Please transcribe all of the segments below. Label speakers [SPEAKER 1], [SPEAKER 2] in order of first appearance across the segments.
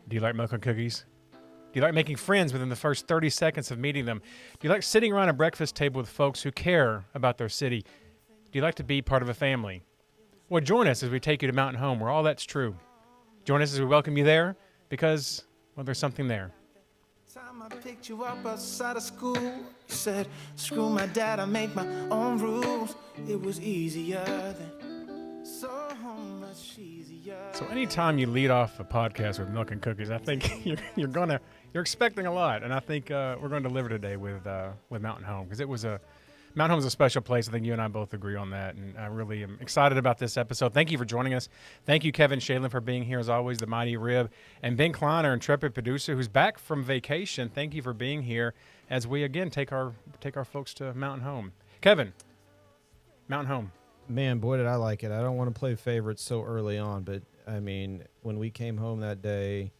[SPEAKER 1] Do you like milk and cookies? Do you like making friends within the first 30 seconds of meeting them? Do you like sitting around a breakfast table with folks who care about their city? Do you like to be part of a family? Well, join us as we take you to Mountain Home, where all that's true. Join us as we welcome you there, because, well, there's something there.
[SPEAKER 2] Time I picked you up outside of school, you said, screw my dad, I make my own rules. It was easier then, so much easier.
[SPEAKER 1] So anytime you lead off a podcast with milk and cookies, I think you're expecting a lot, and I think we're going to deliver today with Mountain Home, because Mountain Home is a special place. I think you and I both agree on that, and I really am excited about this episode. Thank you for joining us. Thank you, Kevin Shalin, for being here, as always, the Mighty Rib, and Ben Klein, our intrepid producer, who's back from vacation. Thank you for being here as we, again, take our folks to Mountain Home. Kevin, Mountain Home.
[SPEAKER 3] Man, boy, did I like it. I don't want to play favorites so early on, but, I mean, when we came home that day,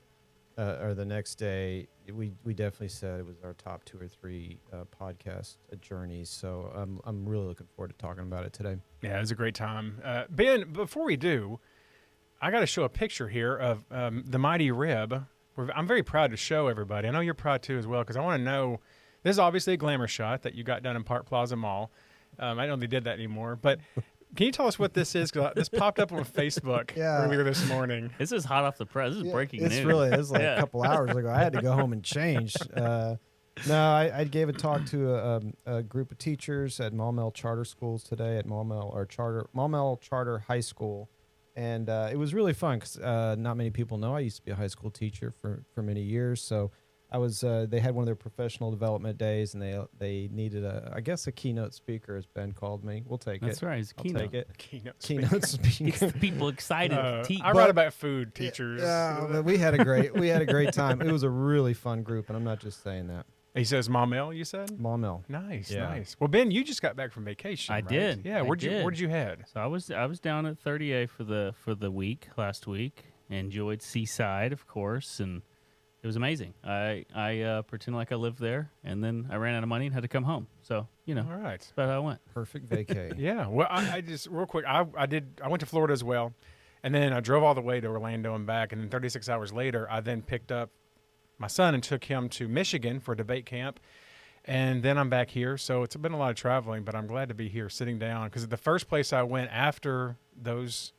[SPEAKER 3] or the next day, we definitely said it was our top 2 or 3 podcast journeys. So I'm really looking forward to talking about it today.
[SPEAKER 1] Yeah, it was a great time. Ben, before we do, I got to show a picture here of the Mighty Rib. I'm very proud to show everybody. I know you're proud too as well, because I want to know, this is obviously a glamour shot that you got done in Park Plaza Mall. I don't know if they did that anymore, but can you tell us what this is? Because this popped up on Facebook earlier this morning.
[SPEAKER 4] This is hot off the press. This is breaking news.
[SPEAKER 3] It's like a couple hours ago. I had to go home and change. No, I gave a talk to a group of teachers at Maumelle Charter Schools today at Maumelle Charter High School. And it was really fun because not many people know I used to be a high school teacher for many years. So I was. They had one of their professional development days, and they needed a keynote speaker, as Ben called me. We'll take it.
[SPEAKER 4] That's right. It's a keynote.
[SPEAKER 3] I'll take it.
[SPEAKER 1] Keynote
[SPEAKER 3] speaker.
[SPEAKER 4] Gets the people excited.
[SPEAKER 1] I write about food, teachers.
[SPEAKER 3] But we had a great time. It was a really fun group, and I'm not just saying that.
[SPEAKER 1] He says Maumelle, you said?
[SPEAKER 3] Maumelle.
[SPEAKER 1] Nice,
[SPEAKER 3] Yeah.
[SPEAKER 1] nice. Well, Ben, you just got back from vacation.
[SPEAKER 4] I
[SPEAKER 1] right?
[SPEAKER 4] did.
[SPEAKER 1] Yeah.
[SPEAKER 4] I
[SPEAKER 1] Where'd
[SPEAKER 4] did.
[SPEAKER 1] you head?
[SPEAKER 4] So I was down at 30A for the week last week. Enjoyed Seaside, of course, and it was amazing. I pretended like I lived there, and then I ran out of money and had to come home. So
[SPEAKER 1] All right.
[SPEAKER 4] that's about how I went.
[SPEAKER 3] Perfect vacay.
[SPEAKER 1] Yeah. Well, I just real quick. I went to Florida as well, and then I drove all the way to Orlando and back, and then 36 hours later, I then picked up my son and took him to Michigan for a debate camp. And then I'm back here, so it's been a lot of traveling, but I'm glad to be here sitting down, because the first place I went after those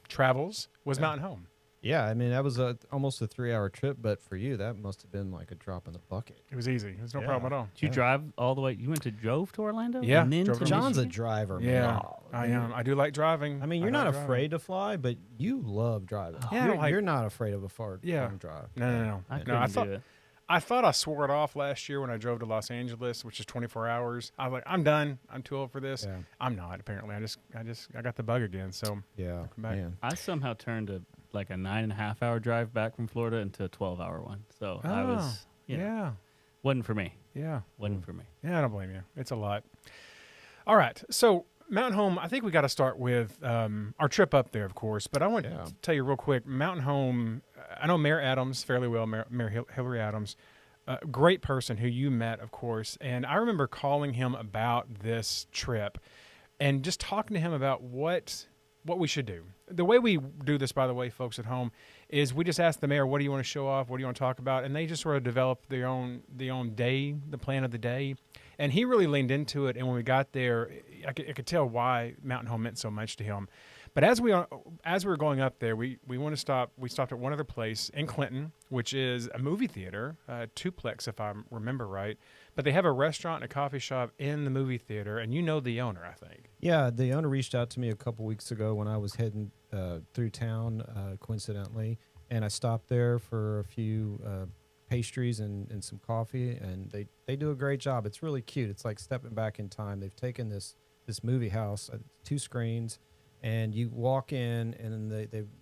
[SPEAKER 1] travels was Mountain Home.
[SPEAKER 3] Yeah, I mean, that was almost a 3-hour trip, but for you, that must have been like a drop in the bucket.
[SPEAKER 1] It was easy. It was no problem at all.
[SPEAKER 4] Did you drive all the way? You drove to Orlando?
[SPEAKER 1] Yeah,
[SPEAKER 4] And then
[SPEAKER 1] drove
[SPEAKER 4] to
[SPEAKER 1] to
[SPEAKER 3] John's a
[SPEAKER 4] Michigan?
[SPEAKER 3] driver, man.
[SPEAKER 1] Yeah, I am. I do like driving.
[SPEAKER 3] I mean, you're not afraid to fly, but you love driving.
[SPEAKER 1] Yeah,
[SPEAKER 3] you're not afraid of a far drive.
[SPEAKER 1] No.
[SPEAKER 4] I
[SPEAKER 1] No,
[SPEAKER 4] couldn't do it.
[SPEAKER 1] I thought I swore it off last year when I drove to Los Angeles, which is 24 hours. I was like, I'm done. I'm too old for this.
[SPEAKER 3] Yeah.
[SPEAKER 1] I'm not, apparently. I got the bug again. So
[SPEAKER 3] Yeah,
[SPEAKER 1] back.
[SPEAKER 3] man.
[SPEAKER 4] I somehow turned like a 9.5-hour drive back from Florida into a 12-hour one. So I was, wasn't for me.
[SPEAKER 1] Yeah.
[SPEAKER 4] Wasn't for me.
[SPEAKER 1] Yeah, I don't blame you. It's a lot. All right. So Mountain Home, I think we got to start with our trip up there, of course. But I want to tell you real quick, Mountain Home, I know Mayor Adams fairly well, Mayor Hillary Adams, great person who you met, of course. And I remember calling him about this trip and just talking to him about what we should do. The way we do this, by the way, folks at home, is we just ask the mayor, what do you want to show off? What do you want to talk about? And they just sort of develop their own day, the plan of the day. And he really leaned into it. And when we got there, I could tell why Mountain Home meant so much to him. But as we were going up there, we want to stop. We stopped at one other place in Clinton, which is a movie theater, Tuplex, if I remember right. But they have a restaurant and a coffee shop in the movie theater, and you know the owner, I think.
[SPEAKER 3] Yeah, the owner reached out to me a couple weeks ago when I was heading through town, coincidentally, and I stopped there for a few pastries and some coffee, and they do a great job. It's really cute. It's like stepping back in time. They've taken this movie house, 2 screens, and you walk in, and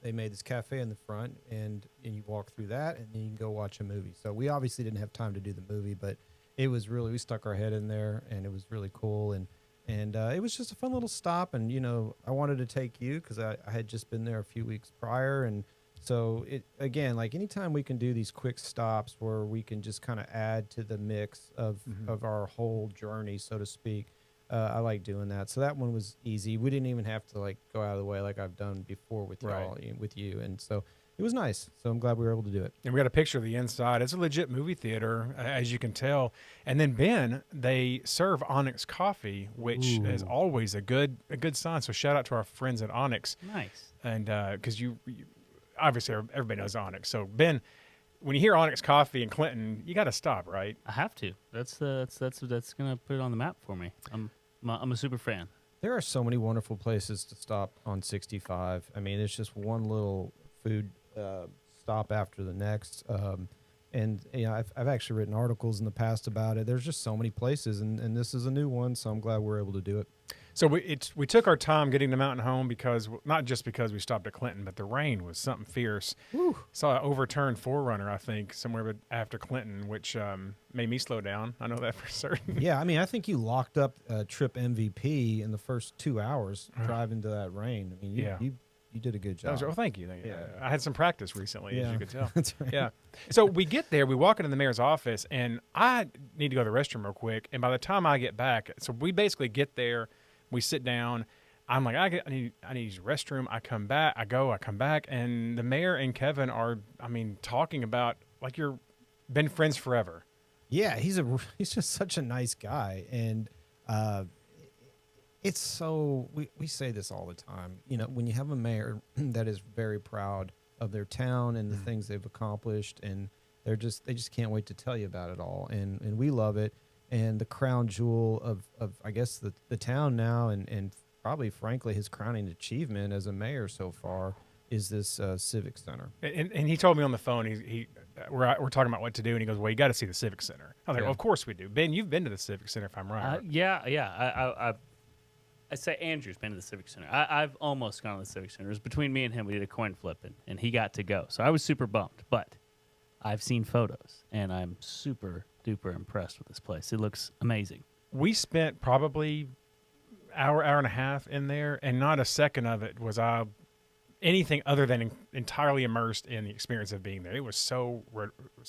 [SPEAKER 3] they made this cafe in the front, and you walk through that, and then you can go watch a movie. So we obviously didn't have time to do the movie, but it was really, we stuck our head in there, and it was really cool, and it was just a fun little stop. And I wanted to take you because I had just been there a few weeks prior, and so it again, like anytime we can do these quick stops where we can just kind of add to the mix of our whole journey, so to speak. I like doing that. So that one was easy. We didn't even have to like go out of the way like I've done before with y'all, with you. And so it was nice. So I'm glad we were able to do it.
[SPEAKER 1] And we got a picture of the inside. It's a legit movie theater, as you can tell. And then Ben, they serve Onyx coffee, which is always a good sign. So shout out to our friends at Onyx.
[SPEAKER 4] Nice.
[SPEAKER 1] And because you obviously everybody knows Onyx. So Ben, when you hear Onyx Coffee in Clinton, you got to stop, right?
[SPEAKER 4] I have to. That's gonna put it on the map for me. I'm a super fan.
[SPEAKER 3] There are so many wonderful places to stop on 65. I mean, it's just one little food stop after the next. And you know, I've actually written articles in the past about it. There's just so many places, and this is a new one, so I'm glad we're able to do it.
[SPEAKER 1] So we took our time getting to Mountain Home because not just because we stopped at Clinton, but the rain was something fierce. Saw an overturned 4Runner, I think, somewhere after Clinton, which made me slow down. I know that for certain.
[SPEAKER 3] Yeah, I mean, I think you locked up trip MVP in the first 2 hours driving to that rain. I mean, you did a good job.
[SPEAKER 1] Well, thank you.
[SPEAKER 3] Yeah.
[SPEAKER 1] I had some practice recently, as you could tell.
[SPEAKER 3] That's right.
[SPEAKER 1] Yeah. So we get there, we walk into the mayor's office, and I need to go to the restroom real quick. And by the time I get back, so we basically get there, we sit down. I'm like, I need to use the restroom. I come back, I come back, and the mayor and Kevin are, talking about like you're been friends forever.
[SPEAKER 3] Yeah, he's just such a nice guy, and it's so we say this all the time. You know, when you have a mayor that is very proud of their town and the things they've accomplished, and they just can't wait to tell you about it all, and we love it. And the crown jewel of I guess the town now, and probably frankly his crowning achievement as a mayor so far is this civic center.
[SPEAKER 1] And he told me on the phone, we're talking about what to do, and he goes, well, you got to see the civic center. I was like, well, of course we do. Ben, you've been to the civic center, if I'm right.
[SPEAKER 4] Yeah. I say Andrew's been to the Civic Center. I've almost gone to the Civic Center. It was between me and him. We did a coin flipping, and he got to go. So I was super bummed. But I've seen photos, and I'm super duper impressed with this place. It looks amazing.
[SPEAKER 1] We spent probably hour and a half in there, and not a second of it was I anything other than entirely immersed in the experience of being there. It was so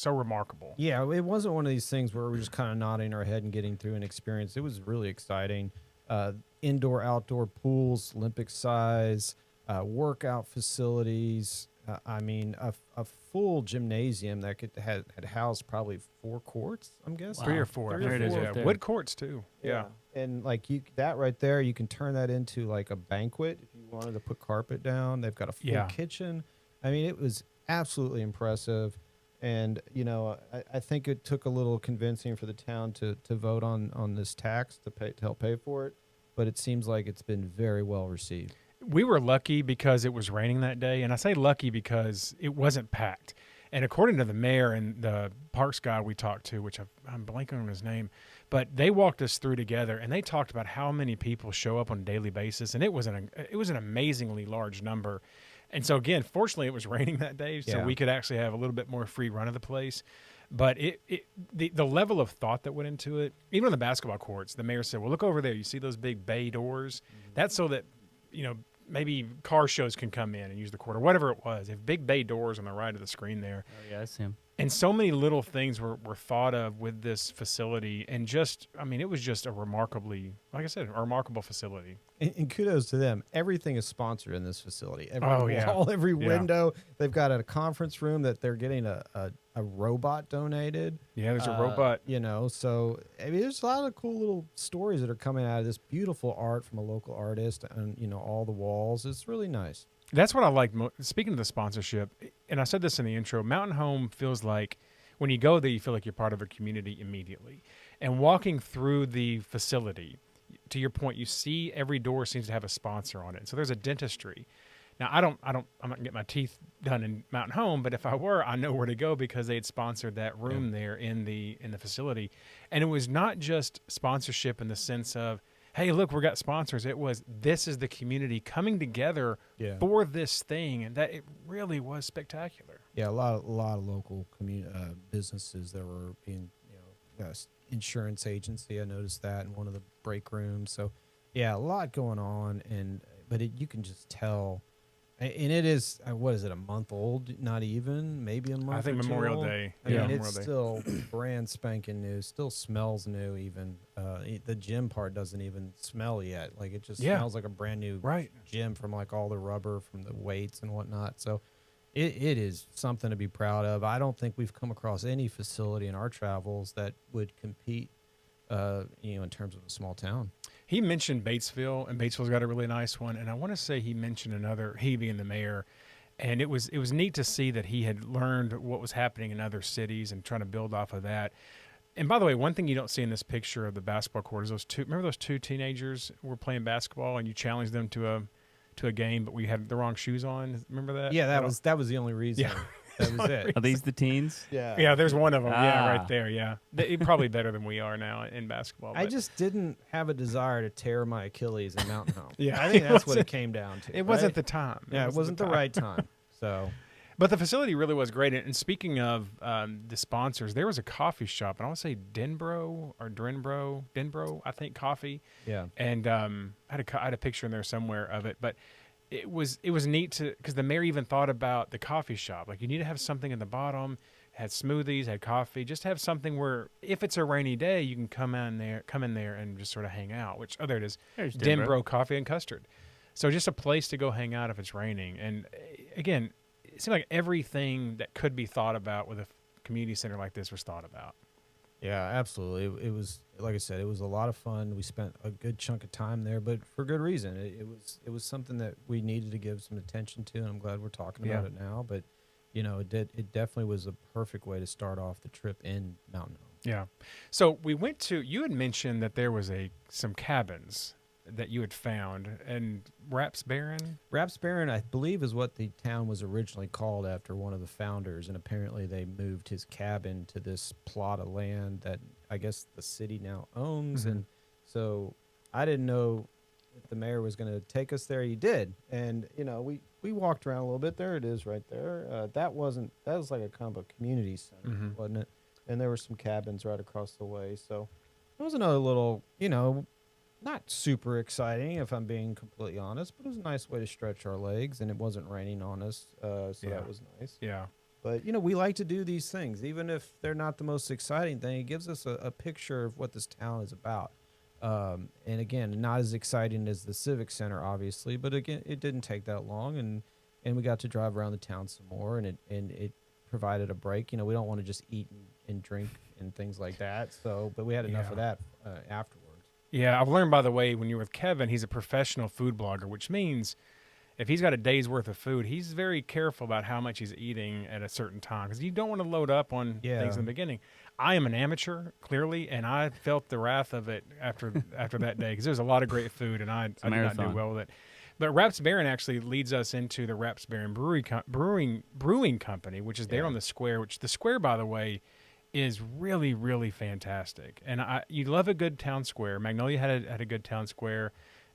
[SPEAKER 1] remarkable.
[SPEAKER 3] Yeah, it wasn't one of these things where we're just kind of nodding our head and getting through an experience. It was really exciting. Indoor, outdoor pools, Olympic size, workout facilities. I mean, a full gymnasium that had housed probably 4 courts, I'm guessing.
[SPEAKER 4] Wow.
[SPEAKER 1] 3 or 4.
[SPEAKER 3] There it is,
[SPEAKER 1] Yeah.
[SPEAKER 3] right there.
[SPEAKER 1] Wood courts, too. Yeah.
[SPEAKER 3] And like that right there, you can turn that into like a banquet if you wanted to put carpet down. They've got a full kitchen. I mean, it was absolutely impressive. And, you know, I think it took a little convincing for the town to vote on this tax to help pay for it. But it seems like it's been very well received.
[SPEAKER 1] We were lucky because it was raining that day. And I say lucky because it wasn't packed. And according to the mayor and the parks guy we talked to, which I'm blanking on his name, but they walked us through together, and they talked about how many people show up on a daily basis. And it was an amazingly large number. And so, again, fortunately, it was raining that day, so we could actually have a little bit more free run of the place. But the level of thought that went into it, even on the basketball courts, the mayor said, well, look over there. You see those big bay doors? Mm-hmm. That's so that, you know, maybe car shows can come in and use the court or whatever it was. They have big bay doors on the right of the screen there.
[SPEAKER 4] Oh, yeah, I see him.
[SPEAKER 1] And so many little things were thought of with this facility. And just, I mean, it was just a remarkably, like I said, a remarkable facility.
[SPEAKER 3] And kudos to them. Everything is sponsored in this facility. Every wall, every
[SPEAKER 1] Yeah.
[SPEAKER 3] window. They've got a conference room that they're getting a robot donated.
[SPEAKER 1] Yeah, there's a robot.
[SPEAKER 3] You know, so I mean, there's a lot of cool little stories that are coming out of this beautiful art from a local artist, and you know, all the walls. It's really nice.
[SPEAKER 1] That's what I like. Speaking of the sponsorship, and I said this in the intro, Mountain Home feels like when you go there, you feel like you're part of a community immediately. And walking through the facility, to your point, you see every door seems to have a sponsor on it. So there's a dentistry. Now, I'm not getting my teeth done in Mountain Home, but if I were, I know where to go because they had sponsored that room there in the facility. And it was not just sponsorship in the sense of, hey, look, we got sponsors. It was, this is the community coming together for this thing, and that it really was spectacular.
[SPEAKER 3] Yeah, a lot of local businesses that were being, you know, insurance agency. I noticed that in one of the break rooms. So, yeah, a lot going on, but you can just tell. And it is, what is it, a month old? Not even, maybe a month.
[SPEAKER 1] I think
[SPEAKER 3] or two
[SPEAKER 1] Memorial
[SPEAKER 3] old.
[SPEAKER 1] Day.
[SPEAKER 3] I mean,
[SPEAKER 1] Memorial
[SPEAKER 3] it's
[SPEAKER 1] Day.
[SPEAKER 3] still brand spanking new. Still smells new. Even the gym part doesn't even smell yet. Like it just smells like a brand new gym from like all the rubber from the weights and whatnot. So, it is something to be proud of. I don't think we've come across any facility in our travels that would compete, in terms of a small town.
[SPEAKER 1] He mentioned Batesville, and Batesville's got a really nice one. And I want to say he mentioned another, he being the mayor. And it was neat to see that he had learned what was happening in other cities and trying to build off of that. And by the way, one thing you don't see in this picture of the basketball court is remember those two teenagers were playing basketball and you challenged them to a game, but we had the wrong shoes on. Remember that?
[SPEAKER 3] Yeah, that was the only reason.
[SPEAKER 1] Yeah.
[SPEAKER 3] That was it.
[SPEAKER 4] Are these the teens?
[SPEAKER 1] Yeah, there's one of them. Yeah,
[SPEAKER 4] Ah.
[SPEAKER 1] right there. Yeah, probably better than we are now in basketball.
[SPEAKER 3] I
[SPEAKER 1] but-
[SPEAKER 3] just didn't have a desire to tear my Achilles in Mountain Home.
[SPEAKER 1] Yeah,
[SPEAKER 3] I think that's what
[SPEAKER 1] wasn't-
[SPEAKER 3] it came down to.
[SPEAKER 1] It wasn't
[SPEAKER 3] right?
[SPEAKER 1] the time.
[SPEAKER 3] Yeah, it wasn't the
[SPEAKER 1] time.
[SPEAKER 3] right time. So
[SPEAKER 1] But the facility really was great. And speaking of the sponsors, there was a coffee shop, and I want to say Denbro, I think, coffee.
[SPEAKER 3] yeah,
[SPEAKER 1] And I had a picture in there somewhere of it, but it was neat because the mayor even thought about the coffee shop. Like, you need to have something in the bottom. Had smoothies, had coffee. Just have something where if it's a rainy day, you can come in there and just sort of hang out. Which there it is,
[SPEAKER 4] There's
[SPEAKER 1] Denbro coffee and custard. So just a place to go hang out if it's raining. And again, it seemed like everything that could be thought about with a community center like this was thought about.
[SPEAKER 3] yeah, absolutely. It was, like I said, it was a lot of fun. We spent a good chunk of time there, but for good reason. It was something that we needed to give some attention to, and I'm glad we're talking about it now. But it definitely was a perfect way to start off the trip in Mountain Home.
[SPEAKER 1] Yeah. So you had mentioned that there was some cabins that you had found, and Raps Barren.
[SPEAKER 3] Raps Barren, I believe, is what the town was originally called after one of the founders, and apparently they moved his cabin to this plot of land that I guess the city now owns.
[SPEAKER 1] Mhm.
[SPEAKER 3] And so I didn't know if the mayor was going to take us there. He did, and we walked around a little bit. There it is, right there. That was like a kind of a community center,
[SPEAKER 1] Mhm.
[SPEAKER 3] wasn't it? And there were some cabins right across the way. So it was another little, not super exciting, if I'm being completely honest, but it was a nice way to stretch our legs, and it wasn't raining on us, so
[SPEAKER 1] Yeah.
[SPEAKER 3] that was nice.
[SPEAKER 1] Yeah.
[SPEAKER 3] But, we like to do these things, even if they're not the most exciting thing. It gives us a picture of what this town is about. And again, not as exciting as the Civic Center, obviously, but again, it didn't take that long, and we got to drive around the town some more, and it provided a break. We don't want to just eat and drink and things like that. So, but we had enough
[SPEAKER 1] Yeah.
[SPEAKER 3] of that afterwards.
[SPEAKER 1] Yeah, I've learned, by the way, when you're with Kevin, he's a professional food blogger, which means if he's got a day's worth of food, he's very careful about how much he's eating at a certain time because you don't want to load up on things in the beginning. I am an amateur, clearly, and I felt the wrath of it after that day because there was a lot of great food, and I did not do
[SPEAKER 4] marathon.
[SPEAKER 1] well with it. But Raps Barren actually leads us into the Raps Barren Brewing Company, which is there on the square, which the square, by the way, is really, really fantastic. And you love a good town square. Magnolia had a good town square.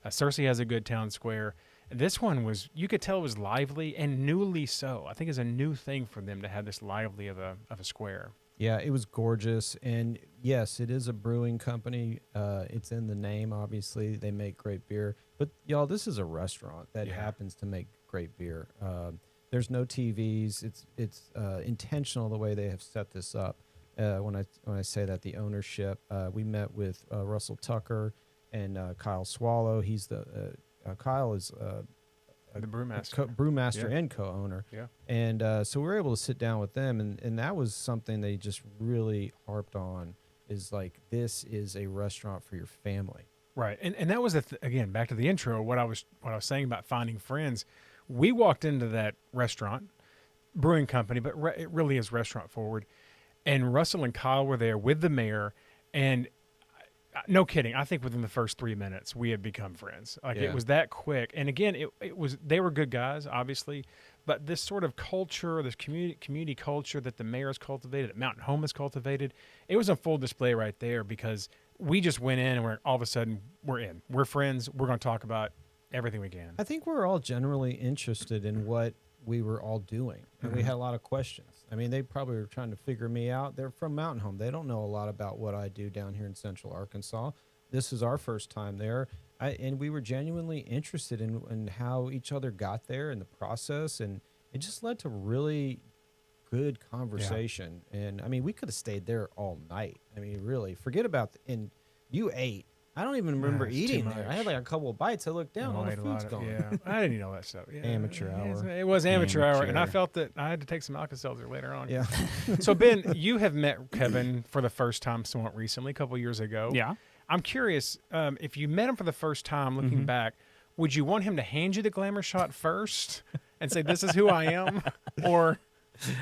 [SPEAKER 1] Searcy has a good town square. This one you could tell it was lively and newly so. I think it's a new thing for them to have this lively of a square.
[SPEAKER 3] Yeah, it was gorgeous. And yes, it is a brewing company. It's in the name, obviously. They make great beer. But, y'all, this is a restaurant that happens to make great beer. There's no TVs. It's intentional the way they have set this up. When I say that, the ownership, we met with Russell Tucker and Kyle Swallow. Kyle is
[SPEAKER 1] The brewmaster.
[SPEAKER 3] brewmaster
[SPEAKER 1] Yeah.
[SPEAKER 3] and co-owner.
[SPEAKER 1] Yeah.
[SPEAKER 3] And so we were able to sit down with them, and that was something they just really harped on, is like, this is a restaurant for your family.
[SPEAKER 1] Right, and that was again back to the intro. What I was saying about finding friends. We walked into that restaurant, brewing company, but it really is restaurant forward. And Russell and Kyle were there with the mayor, and no kidding, I think within the first 3 minutes we had become friends. Like
[SPEAKER 3] Yeah.
[SPEAKER 1] it was that quick. And again, it was they were good guys, obviously, but this sort of culture, this community culture that the mayor has cultivated, that Mountain Home has cultivated, it was on full display right there because we just went in and all of a sudden we're in. We're friends. We're going to talk about everything we can.
[SPEAKER 3] I think we're all generally interested in what we were all doing, and we had a lot of questions. I mean, they probably were trying to figure me out. They're from Mountain Home. They don't know a lot about what I do down here in Central Arkansas. This is our first time there, and we were genuinely interested in how each other got there and the process, and it just led to really good conversation. And I mean, we could have stayed there all night. I mean, really, forget about and you ate I don't even remember
[SPEAKER 1] it's too
[SPEAKER 3] eating there. I
[SPEAKER 1] much.
[SPEAKER 3] had like a couple of bites. I looked down, all
[SPEAKER 1] I
[SPEAKER 3] the
[SPEAKER 1] ate a lot
[SPEAKER 3] food's
[SPEAKER 1] of-
[SPEAKER 3] gone.
[SPEAKER 1] Yeah, I didn't eat all that stuff. Yeah.
[SPEAKER 3] Amateur hour.
[SPEAKER 1] It was amateur hour, and I
[SPEAKER 4] Amateur.
[SPEAKER 1] felt that I had to take some Alka-Seltzer later on.
[SPEAKER 3] Yeah.
[SPEAKER 1] So Ben, you have met Kevin for the first time somewhat recently, a couple years ago.
[SPEAKER 4] Yeah.
[SPEAKER 1] I'm curious, if you met him for the first time, looking
[SPEAKER 4] Mhm.
[SPEAKER 1] back, would you want him to hand you the glamour shot first and say, "This is who I am," or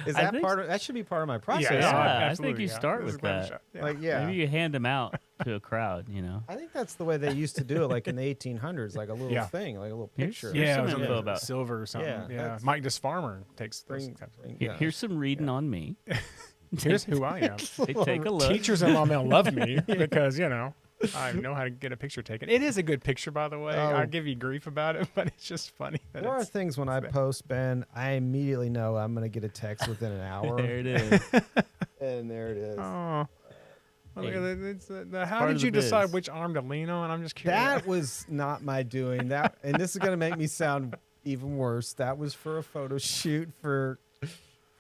[SPEAKER 3] Is
[SPEAKER 4] I
[SPEAKER 3] that
[SPEAKER 4] think
[SPEAKER 3] part of that should be part of my process?
[SPEAKER 4] Yeah, I
[SPEAKER 1] absolutely,
[SPEAKER 4] think you
[SPEAKER 1] yeah.
[SPEAKER 4] start
[SPEAKER 1] This is
[SPEAKER 4] with
[SPEAKER 1] glamour
[SPEAKER 4] that.
[SPEAKER 1] shot. Yeah.
[SPEAKER 3] Like yeah.
[SPEAKER 4] Maybe you hand them out to a crowd,
[SPEAKER 3] I think that's the way they used to do it, like in the 1800s, like a little
[SPEAKER 1] Yeah.
[SPEAKER 3] thing, like a little
[SPEAKER 4] Here's-
[SPEAKER 3] picture.
[SPEAKER 4] here's
[SPEAKER 1] yeah,
[SPEAKER 4] some
[SPEAKER 1] it was
[SPEAKER 4] info
[SPEAKER 1] on
[SPEAKER 4] about-
[SPEAKER 1] silver or something.
[SPEAKER 3] Yeah,
[SPEAKER 1] Yeah,
[SPEAKER 3] that's-
[SPEAKER 1] Mike DesFarmer takes those
[SPEAKER 3] Bring-
[SPEAKER 1] types of
[SPEAKER 3] bring-
[SPEAKER 1] things.
[SPEAKER 3] yeah.
[SPEAKER 4] Here's some reading on me.
[SPEAKER 1] Here's who I am.
[SPEAKER 4] Take a look.
[SPEAKER 1] Teachers in Long Island love me because I know how to get a picture taken. It is a good picture, by the way.
[SPEAKER 3] Oh.
[SPEAKER 1] I give you grief about it, but it's just funny. That
[SPEAKER 3] There are
[SPEAKER 1] it's,
[SPEAKER 3] things when I
[SPEAKER 1] there.
[SPEAKER 3] post, Ben, I immediately know I'm going to get a text within an hour.
[SPEAKER 4] There it is.
[SPEAKER 3] And there it is.
[SPEAKER 1] oh. Well, look
[SPEAKER 4] Hey,
[SPEAKER 1] at it. How
[SPEAKER 4] part
[SPEAKER 1] did
[SPEAKER 4] of the
[SPEAKER 1] you decide
[SPEAKER 4] biz.
[SPEAKER 1] which arm to lean on? I'm just curious.
[SPEAKER 3] That was not my doing. That, and this is going to make me sound even worse. That was for a photo shoot for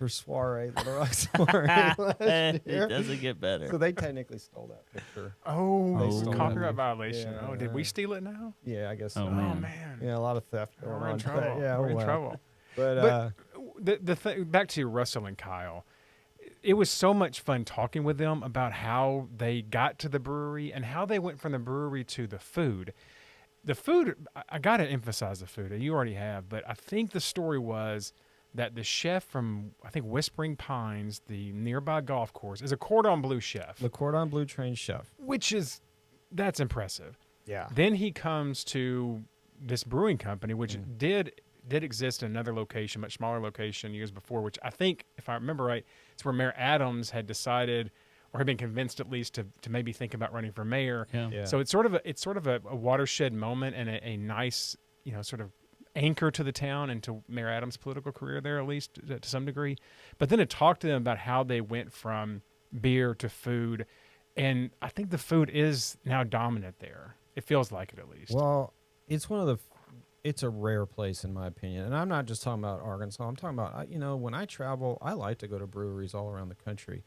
[SPEAKER 3] Soiree, Little Rock Soiree last
[SPEAKER 4] it
[SPEAKER 3] year.
[SPEAKER 4] doesn't get better.
[SPEAKER 3] So they technically stole that picture.
[SPEAKER 1] Oh,
[SPEAKER 4] They
[SPEAKER 1] it's
[SPEAKER 4] stole
[SPEAKER 1] copyright
[SPEAKER 3] it.
[SPEAKER 1] violation.
[SPEAKER 3] Yeah,
[SPEAKER 1] Oh, did we
[SPEAKER 3] yeah.
[SPEAKER 1] steal it now?
[SPEAKER 3] Yeah, I guess
[SPEAKER 4] Oh,
[SPEAKER 3] so.
[SPEAKER 1] Oh
[SPEAKER 4] man.
[SPEAKER 1] man.
[SPEAKER 3] Yeah, a lot of theft going
[SPEAKER 1] We're
[SPEAKER 3] on.
[SPEAKER 1] in trouble.
[SPEAKER 3] Yeah,
[SPEAKER 1] We're in
[SPEAKER 3] well.
[SPEAKER 1] trouble.
[SPEAKER 3] But,
[SPEAKER 1] The thing, back to Russell and Kyle, it was so much fun talking with them about how they got to the brewery and how they went from the brewery to the food. The food, I got to emphasize the food. You already have, but I think the story was that the chef from, I think, Whispering Pines, the nearby golf course, is a cordon bleu chef,
[SPEAKER 3] Le Cordon Bleu trained chef.
[SPEAKER 1] that's impressive.
[SPEAKER 3] Yeah.
[SPEAKER 1] Then he comes to this brewing company, which
[SPEAKER 3] Mm.
[SPEAKER 1] did exist in another location, much smaller location years before, which I think, if I remember right, it's where Mayor Adams had decided, or had been convinced at least, to maybe think about running for mayor.
[SPEAKER 4] Yeah.
[SPEAKER 3] Yeah.
[SPEAKER 1] So it's sort of a watershed moment and a nice, sort of anchor to the town and to Mayor Adams' political career there, at least to some degree. But then to talk to them about how they went from beer to food, and I think the food is now dominant there. It feels like it, at least.
[SPEAKER 3] Well, it's one of the. It's a rare place, in my opinion, and I'm not just talking about Arkansas. I'm talking about when I travel, I like to go to breweries all around the country.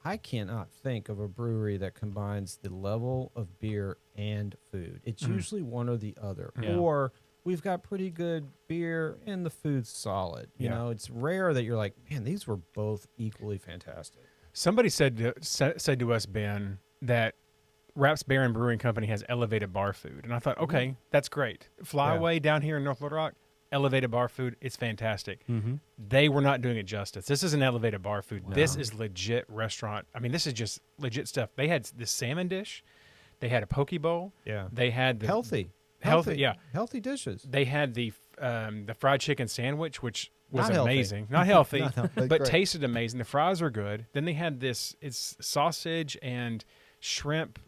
[SPEAKER 3] I cannot think of a brewery that combines the level of beer and food. It's usually one or the other,
[SPEAKER 4] Yeah.
[SPEAKER 3] or we've got pretty good beer and the food's solid. You
[SPEAKER 1] Yeah.
[SPEAKER 3] know, it's rare that you're like, man, these were both equally fantastic.
[SPEAKER 1] Somebody said to us, Ben, that Raps Baron Brewing Company has elevated bar food, and I thought, okay, that's great. Flyaway down here in North Little Rock, elevated bar food, it's fantastic.
[SPEAKER 4] Mm-hmm.
[SPEAKER 1] They were not doing it justice. This is an elevated bar food. This
[SPEAKER 3] No.
[SPEAKER 1] is legit restaurant. I mean, this is just legit stuff. They had the salmon dish, they had a poke bowl,
[SPEAKER 3] Yeah,
[SPEAKER 1] they had the
[SPEAKER 3] healthy,
[SPEAKER 1] yeah.
[SPEAKER 3] healthy dishes.
[SPEAKER 1] They had the fried chicken sandwich, which was
[SPEAKER 3] Not healthy.
[SPEAKER 1] amazing. Not healthy,
[SPEAKER 3] Not healthy,
[SPEAKER 1] but
[SPEAKER 3] great.
[SPEAKER 1] tasted amazing. The fries were good. Then they had it's sausage and shrimp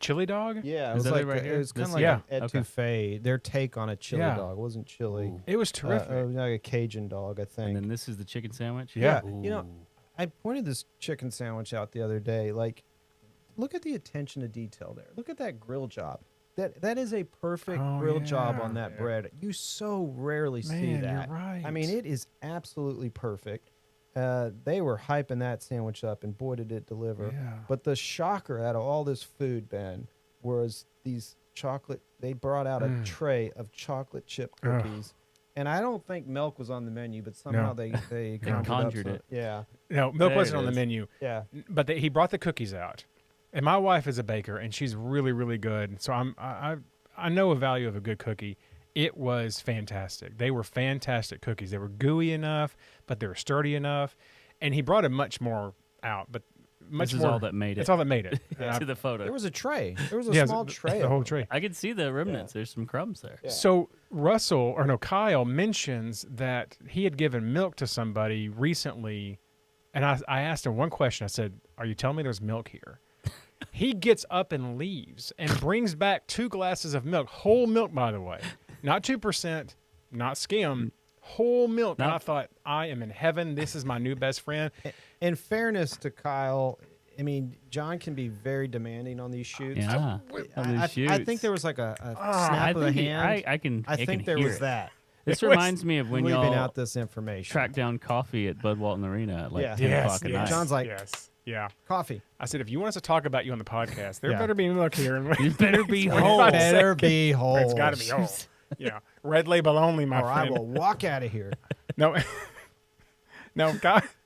[SPEAKER 1] chili dog.
[SPEAKER 3] Yeah, it
[SPEAKER 4] Is
[SPEAKER 3] was
[SPEAKER 4] that
[SPEAKER 3] like
[SPEAKER 4] it right here?
[SPEAKER 3] it was kind
[SPEAKER 4] This-
[SPEAKER 3] of like
[SPEAKER 1] Yeah.
[SPEAKER 3] an
[SPEAKER 4] Okay.
[SPEAKER 3] etouffee. Their take on a chili
[SPEAKER 1] Yeah.
[SPEAKER 3] dog. It wasn't chili.
[SPEAKER 4] Ooh.
[SPEAKER 1] It was terrific.
[SPEAKER 3] Like a Cajun dog, I think.
[SPEAKER 4] And then this is the chicken sandwich.
[SPEAKER 1] Yeah.
[SPEAKER 3] You know,
[SPEAKER 4] Ooh.
[SPEAKER 3] I pointed this chicken sandwich out the other day. Like, look at the attention to detail there. Look at that grill job. That is a perfect
[SPEAKER 1] Oh,
[SPEAKER 3] grill job on
[SPEAKER 1] yeah.
[SPEAKER 3] that bread. You so rarely see
[SPEAKER 1] Man,
[SPEAKER 3] that.
[SPEAKER 1] you're right.
[SPEAKER 3] I mean, it is absolutely perfect. They were hyping that sandwich up, and boy, did it deliver.
[SPEAKER 1] Yeah.
[SPEAKER 3] But the shocker out of all this food, Ben, was these chocolate. They brought out a tray of chocolate chip
[SPEAKER 1] Ugh.
[SPEAKER 3] cookies. And I don't think milk was on the menu, but somehow
[SPEAKER 1] No.
[SPEAKER 3] they
[SPEAKER 4] conjured
[SPEAKER 3] up
[SPEAKER 4] it.
[SPEAKER 3] Yeah,
[SPEAKER 1] No, milk
[SPEAKER 4] There
[SPEAKER 1] wasn't
[SPEAKER 4] it
[SPEAKER 1] on the
[SPEAKER 4] is.
[SPEAKER 1] menu,
[SPEAKER 3] yeah.
[SPEAKER 1] but he brought the cookies out. And my wife is a baker, and she's really, really good. So I know a value of a good cookie. It was fantastic. They were fantastic cookies. They were gooey enough, but they were sturdy enough. And he brought a much more out, but much
[SPEAKER 4] This is
[SPEAKER 1] more.
[SPEAKER 4] all that made
[SPEAKER 1] That's
[SPEAKER 4] it
[SPEAKER 1] all that made it. And I-
[SPEAKER 4] to the photo.
[SPEAKER 3] There was a tray. There was a
[SPEAKER 1] yeah,
[SPEAKER 3] small
[SPEAKER 1] the,
[SPEAKER 3] tray.
[SPEAKER 1] the
[SPEAKER 3] of
[SPEAKER 1] whole
[SPEAKER 3] them.
[SPEAKER 1] tray.
[SPEAKER 4] I can see the remnants. There's some crumbs there.
[SPEAKER 3] Yeah.
[SPEAKER 1] So Kyle mentions that he had given milk to somebody recently, and I asked him one question. I said, "Are you telling me there's milk here?" He gets up and leaves and brings back 2 glasses of milk, whole milk, by the way, not 2%, not skim, whole milk. And I
[SPEAKER 4] Not-
[SPEAKER 1] thought, I am in heaven. This is my new best friend.
[SPEAKER 3] In fairness to Kyle, I mean, John can be very demanding on these shoots.
[SPEAKER 4] Yeah. On these
[SPEAKER 3] I think
[SPEAKER 4] shoots.
[SPEAKER 3] there was like a
[SPEAKER 1] Ah,
[SPEAKER 3] snap
[SPEAKER 4] I
[SPEAKER 3] of the
[SPEAKER 4] think
[SPEAKER 3] hand.
[SPEAKER 4] I can.
[SPEAKER 3] I think there
[SPEAKER 4] hear
[SPEAKER 3] was
[SPEAKER 4] it.
[SPEAKER 3] that.
[SPEAKER 4] This
[SPEAKER 1] It was
[SPEAKER 4] reminds me of when
[SPEAKER 3] leaving
[SPEAKER 4] y'all
[SPEAKER 3] out this information.
[SPEAKER 4] tracked down coffee at Bud Walton Arena at like
[SPEAKER 3] Yeah.
[SPEAKER 4] 10
[SPEAKER 1] Yes,
[SPEAKER 4] o'clock at
[SPEAKER 1] yes.
[SPEAKER 4] night.
[SPEAKER 3] John's like,
[SPEAKER 1] yes. Yeah.
[SPEAKER 3] Coffee.
[SPEAKER 1] I said, if you want us to talk about you on the podcast, there
[SPEAKER 3] Yeah.
[SPEAKER 1] better be look here.
[SPEAKER 4] You better be
[SPEAKER 1] Whole
[SPEAKER 4] whole.
[SPEAKER 3] Better be whole.
[SPEAKER 1] It's got to be whole. Yeah. Red label only, my
[SPEAKER 3] Or I
[SPEAKER 1] friend.
[SPEAKER 3] will walk out of here.
[SPEAKER 1] No, no.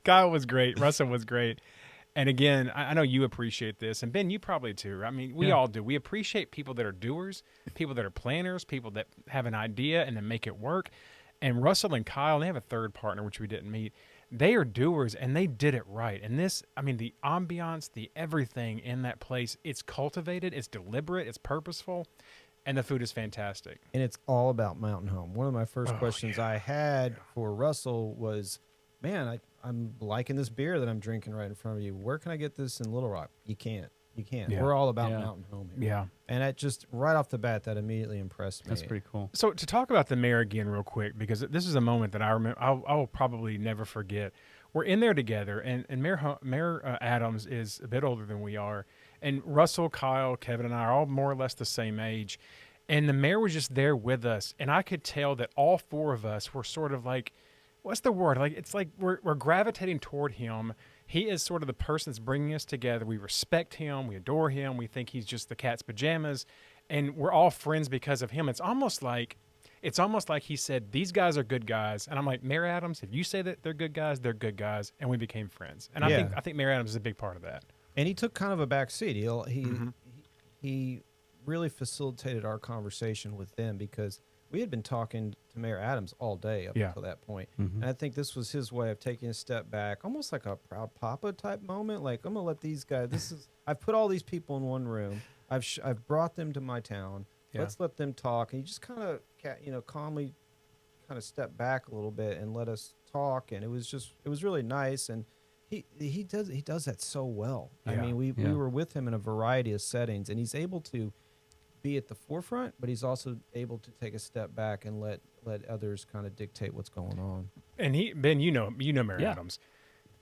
[SPEAKER 1] Kyle was great. Russell was great. And again, I know you appreciate this, and Ben, you probably too. I mean, we all do. We appreciate people that are doers, people that are planners, people that have an idea and then make it work. And Russell and Kyle, they have a third partner, which we didn't meet. They are doers, and they did it right. And this, I mean, the ambiance, the everything in that place, it's cultivated, it's deliberate, it's purposeful, and the food is fantastic.
[SPEAKER 3] And it's all about Mountain Home. One of my first questions I had for Russell was, man, I'm liking this beer that I'm drinking right in front of you. Where can I get this in Little Rock? You can't. You can't.
[SPEAKER 1] Yeah.
[SPEAKER 3] We're all about
[SPEAKER 4] Yeah.
[SPEAKER 3] Mountain Home here.
[SPEAKER 1] Yeah.
[SPEAKER 3] And that just right off the bat, that immediately impressed me.
[SPEAKER 4] That's pretty cool.
[SPEAKER 1] So to talk about the mayor again real quick, because this is a moment that I remember, I will probably never forget. We're in there together, and Mayor Adams is a bit older than we are, and Russell, Kyle, Kevin, and I are all more or less the same age, and the mayor was just there with us, and I could tell that all four of us were sort of like, what's the word? Like it's like we're gravitating toward him. He is sort of the person that's bringing us together. We respect him. We adore him. We think he's just the cat's pajamas, and we're all friends because of him. It's almost like he said, these guys are good guys. And I'm like, Mayor Adams, if you say that they're good guys, they're good guys. And we became friends. And
[SPEAKER 3] Yeah.
[SPEAKER 1] I think Mayor Adams is a big part of that.
[SPEAKER 3] And he took kind of a back seat. He really facilitated our conversation with them because we had been talking to Mayor Adams all day up
[SPEAKER 1] Yeah.
[SPEAKER 3] until that point. And I think this was his way of taking a step back, almost like a proud papa type moment. Like, I'm going to let these guys, I've put all these people in one room. I've brought them to my town.
[SPEAKER 1] Yeah.
[SPEAKER 3] Let's let them talk. And he just kind of, calmly kind of stepped back a little bit and let us talk. And it was really nice. And he does that so well. I
[SPEAKER 1] Yeah.
[SPEAKER 3] mean, we
[SPEAKER 4] Yeah.
[SPEAKER 3] were with him in a variety of settings, and he's able to be at the forefront, but he's also able to take a step back and let others kind of dictate what's going on.
[SPEAKER 1] And Ben, you know Mayor
[SPEAKER 4] Yeah.
[SPEAKER 1] Adams.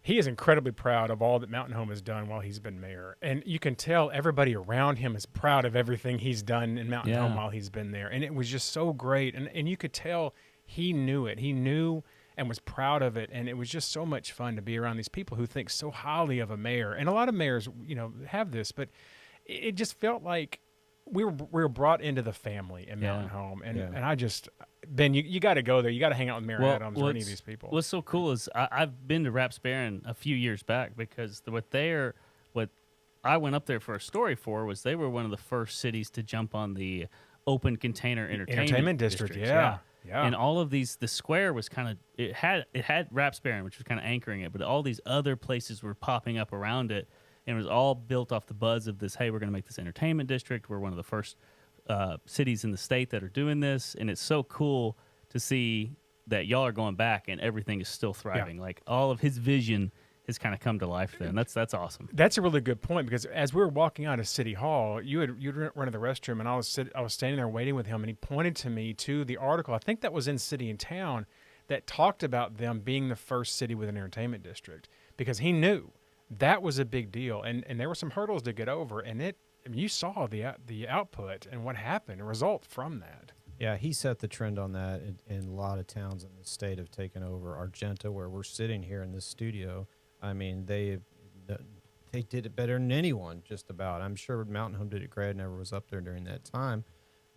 [SPEAKER 1] He is incredibly proud of all that Mountain Home has done while he's been mayor. And you can tell everybody around him is proud of everything he's done in Mountain Home while he's been there. And it was just so great. And you could tell he knew it. He knew and was proud of it. And it was just so much fun to be around these people who think so highly of a mayor. And a lot of mayors, have this, but it just felt like we were brought into the family in Mountain Home. And
[SPEAKER 3] Yeah.
[SPEAKER 1] and I just, Ben, you got to go there. You got to hang out with Mayor Adams or any of these people.
[SPEAKER 4] What's so cool is I've been to Raps Barren a few years back because what I went up there for a story for was they were one of the first cities to jump on the open container entertainment
[SPEAKER 1] district.
[SPEAKER 4] districts,
[SPEAKER 1] Yeah.
[SPEAKER 4] And all of these, the square was kind of it had Raps Barren, which was kind of anchoring it, but all these other places were popping up around it, and it was all built off the buzz of this. Hey, we're going to make this entertainment district. We're one of the first cities in the state that are doing this, and it's so cool to see that y'all are going back and everything is still thriving. Like all of his vision has kind of come to life. Then that's awesome.
[SPEAKER 1] That's a really good point because as we were walking out of City Hall, you'd run to the restroom, and I was standing there waiting with him, and he pointed to me to the article. I think that was in City and Town that talked about them being the first city with an entertainment district because he knew that was a big deal, and there were some hurdles to get over, and you saw the output and what happened, a result from that.
[SPEAKER 3] Yeah, he set the trend on that, and a lot of towns in the state have taken over. Argenta, where we're sitting here in this studio, I mean, they did it better than anyone, just about. I'm sure Mountain Home did it great. I never was up there during that time.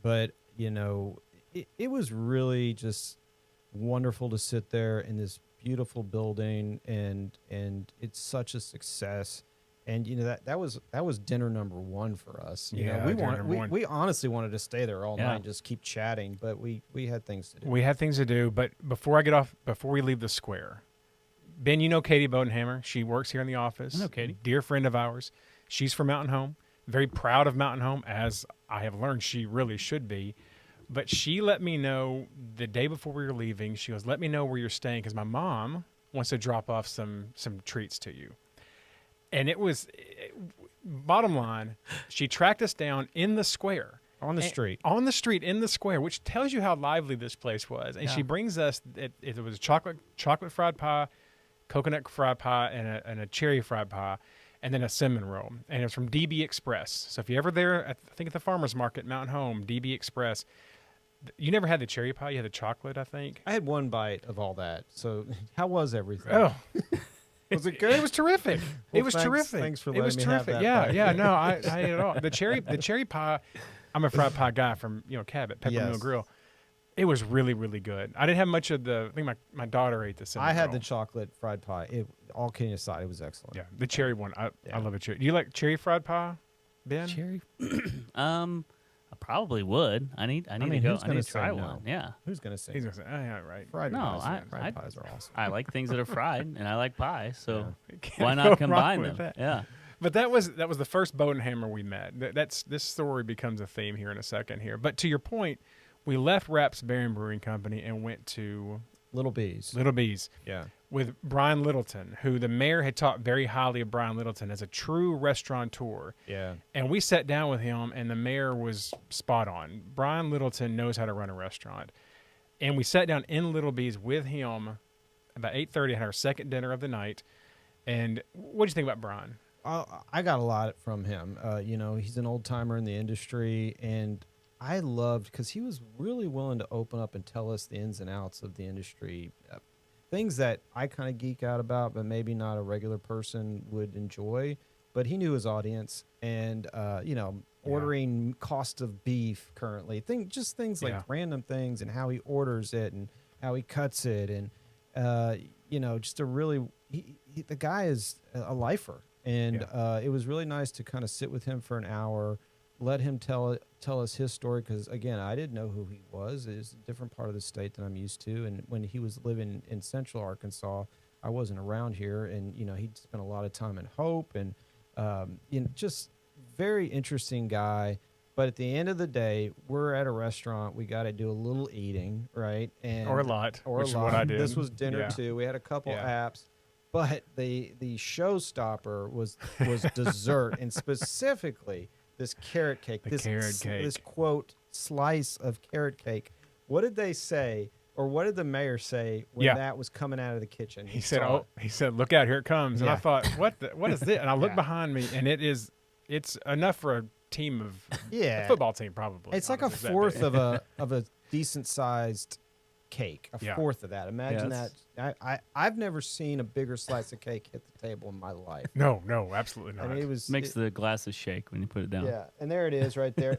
[SPEAKER 3] But, it was really just wonderful to sit there in this beautiful building, and it's such a success. And that was dinner number one for us. We honestly wanted to stay there all night and just keep chatting, but we had things to do.
[SPEAKER 1] We had things to do, but before we leave the square, Ben, you know Katie Bodenhammer. She works here in the office.
[SPEAKER 4] I know Katie.
[SPEAKER 1] Dear friend of ours. She's from Mountain Home. Very proud of Mountain Home, as I have learned she really should be. But she let me know the day before we were leaving. She goes, let me know where you're staying because my mom wants to drop off some treats to you. And it was, bottom line, she tracked us down in the square.
[SPEAKER 3] On the street.
[SPEAKER 1] On the street, in the square, which tells you how lively this place was. And she brings us, it was chocolate fried pie, coconut fried pie, and a cherry fried pie, and then a cinnamon roll. And it's from DB Express. So if you're ever there, I think at the farmer's market, Mountain Home, DB Express, you never had the cherry pie, you had the chocolate, I think.
[SPEAKER 3] I had one bite of all that. So how was everything?
[SPEAKER 1] Oh,
[SPEAKER 3] Was it
[SPEAKER 1] It
[SPEAKER 3] good?
[SPEAKER 1] was terrific.
[SPEAKER 3] Well,
[SPEAKER 1] it was
[SPEAKER 3] thanks-
[SPEAKER 1] terrific.
[SPEAKER 3] thanks for
[SPEAKER 1] it was
[SPEAKER 3] letting me have
[SPEAKER 1] terrific.
[SPEAKER 3] that
[SPEAKER 1] Yeah,
[SPEAKER 3] bite.
[SPEAKER 1] yeah. No, I ate it all. The cherry pie. I'm a fried pie guy from Cabot Pepper Mill
[SPEAKER 3] Yes.
[SPEAKER 1] Grill. It was really, really good. I didn't have much of the. I think my daughter ate the cinnamon
[SPEAKER 3] I had
[SPEAKER 1] roll.
[SPEAKER 3] the chocolate fried pie. All kidding aside, it was excellent.
[SPEAKER 1] Yeah, the cherry one. I
[SPEAKER 3] Yeah.
[SPEAKER 1] love the cherry. Do you like cherry fried pie, Ben?
[SPEAKER 4] Cherry. I probably would. I need
[SPEAKER 3] mean,
[SPEAKER 4] to go.
[SPEAKER 3] who's
[SPEAKER 4] I
[SPEAKER 3] gonna
[SPEAKER 4] need to
[SPEAKER 3] say
[SPEAKER 4] try
[SPEAKER 3] no?
[SPEAKER 4] one. Yeah.
[SPEAKER 3] Who's gonna say
[SPEAKER 1] He's gonna say, oh yeah, right.
[SPEAKER 3] fried
[SPEAKER 4] No,
[SPEAKER 3] pies?
[SPEAKER 4] I-
[SPEAKER 3] Fried pies are awesome.
[SPEAKER 4] I like things that are fried, and I like pie. So
[SPEAKER 1] Can't
[SPEAKER 4] why
[SPEAKER 1] go
[SPEAKER 4] not
[SPEAKER 1] wrong
[SPEAKER 4] combine
[SPEAKER 1] with
[SPEAKER 4] them?
[SPEAKER 1] that.
[SPEAKER 4] Yeah.
[SPEAKER 1] But that was the first Bodenhammer we met. This story becomes a theme here in a second here. But to your point, we left Raps Baron Brewing Company and went to
[SPEAKER 3] Little Bees.
[SPEAKER 1] Little Bees
[SPEAKER 3] Yeah.
[SPEAKER 1] with Brian Littleton, who the mayor had talked very highly of Brian Littleton as a true restaurateur.
[SPEAKER 3] Yeah.
[SPEAKER 1] And we sat down with him, and the mayor was spot on. Brian Littleton knows how to run a restaurant. And we sat down in Little Bees with him about 8:30, had our second dinner of the night. And what do you think about Brian?
[SPEAKER 3] I got a lot from him. He's an old timer in the industry, and I loved because he was really willing to open up and tell us the ins and outs of the industry, things that I kind of geek out about, but maybe not a regular person would enjoy. But he knew his audience, and ordering cost of beef currently, things like
[SPEAKER 1] Yeah.
[SPEAKER 3] random things, and how he orders it, and how he cuts it, and just a really the guy is a lifer. And it was really nice to kind of sit with him for an hour, let him tell us his story. Because, again, I didn't know who he was. It's a different part of the state than I'm used to. And when he was living in central Arkansas, I wasn't around here. And, he'd spent a lot of time in Hope. And, just very interesting guy. But at the end of the day, we're at a restaurant. We got to do a little eating, right? And
[SPEAKER 1] Or a lot,
[SPEAKER 3] Or
[SPEAKER 1] which
[SPEAKER 3] a
[SPEAKER 1] is
[SPEAKER 3] lot.
[SPEAKER 1] what I did.
[SPEAKER 3] This was dinner,
[SPEAKER 1] Yeah.
[SPEAKER 3] too. We had a couple
[SPEAKER 1] Yeah.
[SPEAKER 3] apps. But the showstopper was dessert, and specifically this carrot cake.
[SPEAKER 1] The carrot cake.
[SPEAKER 3] This quote slice of carrot cake. What did they say, or what did the mayor say when
[SPEAKER 1] Yeah.
[SPEAKER 3] that was coming out of the kitchen?
[SPEAKER 1] He said, look out, here it comes. And I
[SPEAKER 3] Yeah.
[SPEAKER 1] thought, what is this? And I looked
[SPEAKER 3] Yeah.
[SPEAKER 1] behind me, and it's enough for a team of
[SPEAKER 3] Yeah.
[SPEAKER 1] a football team, probably.
[SPEAKER 3] It's like a
[SPEAKER 1] honestly, that
[SPEAKER 3] fourth
[SPEAKER 1] big.
[SPEAKER 3] of a decent sized cake. A
[SPEAKER 1] Yeah.
[SPEAKER 3] fourth of that. Imagine
[SPEAKER 4] that's-
[SPEAKER 3] that. I've never seen a bigger slice of cake hit the table in my life.
[SPEAKER 1] No, absolutely
[SPEAKER 3] I
[SPEAKER 1] not.
[SPEAKER 3] mean, it was
[SPEAKER 4] Makes the glasses shake when you put it down.
[SPEAKER 3] Yeah, and there it is right there.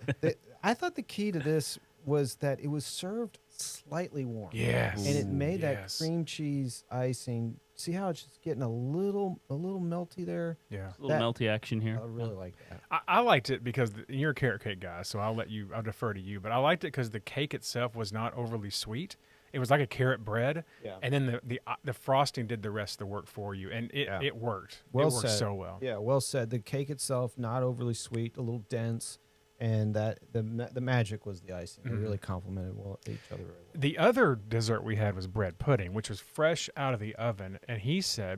[SPEAKER 3] I thought the key to this was that it was served slightly warm.
[SPEAKER 1] Yes.
[SPEAKER 3] And it made
[SPEAKER 1] Yes.
[SPEAKER 3] that cream cheese icing. See how it's just getting a little melty there?
[SPEAKER 1] Yeah.
[SPEAKER 4] A little
[SPEAKER 3] That-
[SPEAKER 4] melty action here.
[SPEAKER 3] I really like that.
[SPEAKER 1] I liked it because you're a carrot cake guy, so I'll defer to you. But I liked it because the cake itself was not overly sweet. It was like a carrot bread,
[SPEAKER 3] Yeah.
[SPEAKER 1] and then the frosting did the rest of the work for you, and it
[SPEAKER 3] Yeah.
[SPEAKER 1] it worked.
[SPEAKER 3] Well
[SPEAKER 1] it worked
[SPEAKER 3] said.
[SPEAKER 1] so well.
[SPEAKER 3] Yeah, well said. The cake itself not overly sweet, a little dense, and that the magic was the icing. They really complemented each other very well.
[SPEAKER 1] The other dessert we had was bread pudding, which was fresh out of the oven. And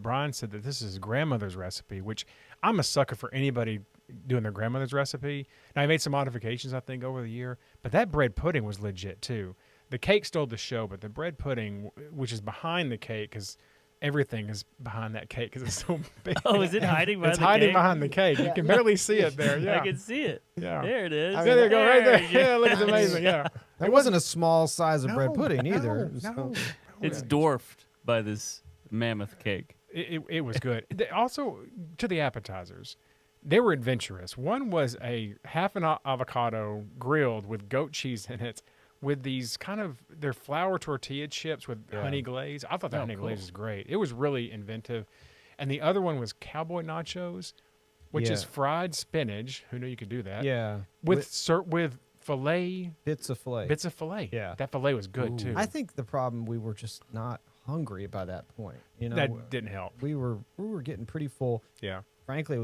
[SPEAKER 1] Brian said that this is his grandmother's recipe, which I'm a sucker for anybody doing their grandmother's recipe. Now, I made some modifications, I think, over the year, but that bread pudding was legit too. The cake stole the show, but the bread pudding, which is behind the cake, because everything is behind that cake because it's so big.
[SPEAKER 4] Oh, is it hiding behind
[SPEAKER 1] It's
[SPEAKER 4] the
[SPEAKER 1] hiding
[SPEAKER 4] cake?
[SPEAKER 1] behind the cake. You can barely see it there. Yeah.
[SPEAKER 4] I can see it.
[SPEAKER 1] Yeah.
[SPEAKER 4] There it is.
[SPEAKER 3] I
[SPEAKER 1] There you go, right there.
[SPEAKER 4] you
[SPEAKER 1] Yeah, look, it's amazing. Yeah.
[SPEAKER 3] It wasn't a small size of bread pudding either.
[SPEAKER 1] No.
[SPEAKER 4] It's dwarfed by this mammoth cake.
[SPEAKER 1] It was good. Also, to the appetizers, they were adventurous. One was a half an avocado grilled with goat cheese in it, with these they're flour tortilla chips with honey glaze. I thought that honey glaze was great. It was really inventive. And the other one was cowboy nachos, which is
[SPEAKER 3] Yeah.
[SPEAKER 1] fried spinach. Who knew you could do that?
[SPEAKER 3] Yeah,
[SPEAKER 1] With filet,
[SPEAKER 3] bits of filet.
[SPEAKER 1] bits of filet.
[SPEAKER 3] Yeah.
[SPEAKER 1] That filet was good too.
[SPEAKER 3] I think the problem, we were just not hungry by that point.
[SPEAKER 1] that didn't help.
[SPEAKER 3] we were getting pretty full.
[SPEAKER 1] Yeah.
[SPEAKER 3] Frankly, it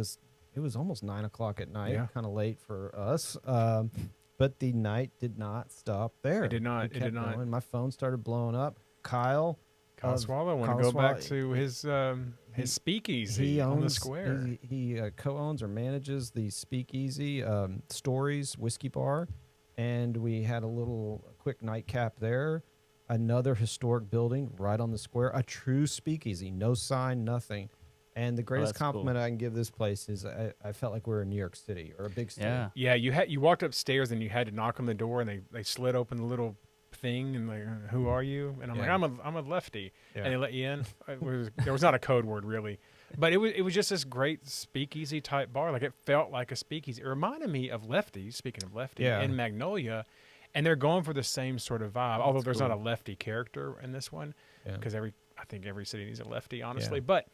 [SPEAKER 3] was almost 9 o'clock at night.
[SPEAKER 1] Yeah.
[SPEAKER 3] Kind of late for us. But the night did not stop there.
[SPEAKER 1] It did not. It did
[SPEAKER 3] kept
[SPEAKER 1] not.
[SPEAKER 3] going. My phone started blowing up. Kyle
[SPEAKER 1] Swallow want to
[SPEAKER 3] Kyle
[SPEAKER 1] go back
[SPEAKER 3] Swallow-
[SPEAKER 1] to his speakeasy
[SPEAKER 3] he
[SPEAKER 1] on the
[SPEAKER 3] owns
[SPEAKER 1] square.
[SPEAKER 3] He co-owns or manages the Speakeasy Stories Whiskey Bar, and we had a quick nightcap there. Another historic building right on the square, a true speakeasy, no sign, nothing. And the greatest
[SPEAKER 4] that's cool.
[SPEAKER 3] compliment I can give this place is I felt like we were in New York City or a big city.
[SPEAKER 4] Yeah.
[SPEAKER 1] Yeah, you walked upstairs and you had to knock on the door, and they slid open the little thing and like, who are you? And I'm
[SPEAKER 3] Yeah.
[SPEAKER 1] like, I'm a lefty,
[SPEAKER 3] Yeah.
[SPEAKER 1] and they let you in. There was not a code word really, But it was just this great speakeasy type bar. Like it felt like a speakeasy. It reminded me of Lefty. Speaking of Lefty,
[SPEAKER 3] Yeah.
[SPEAKER 1] in Magnolia, and they're going for the same sort of vibe. Although there's not a
[SPEAKER 3] cool.
[SPEAKER 1] Lefty character in this one,
[SPEAKER 3] Yeah.
[SPEAKER 1] because I think every city needs a Lefty, honestly.
[SPEAKER 3] Yeah.
[SPEAKER 1] But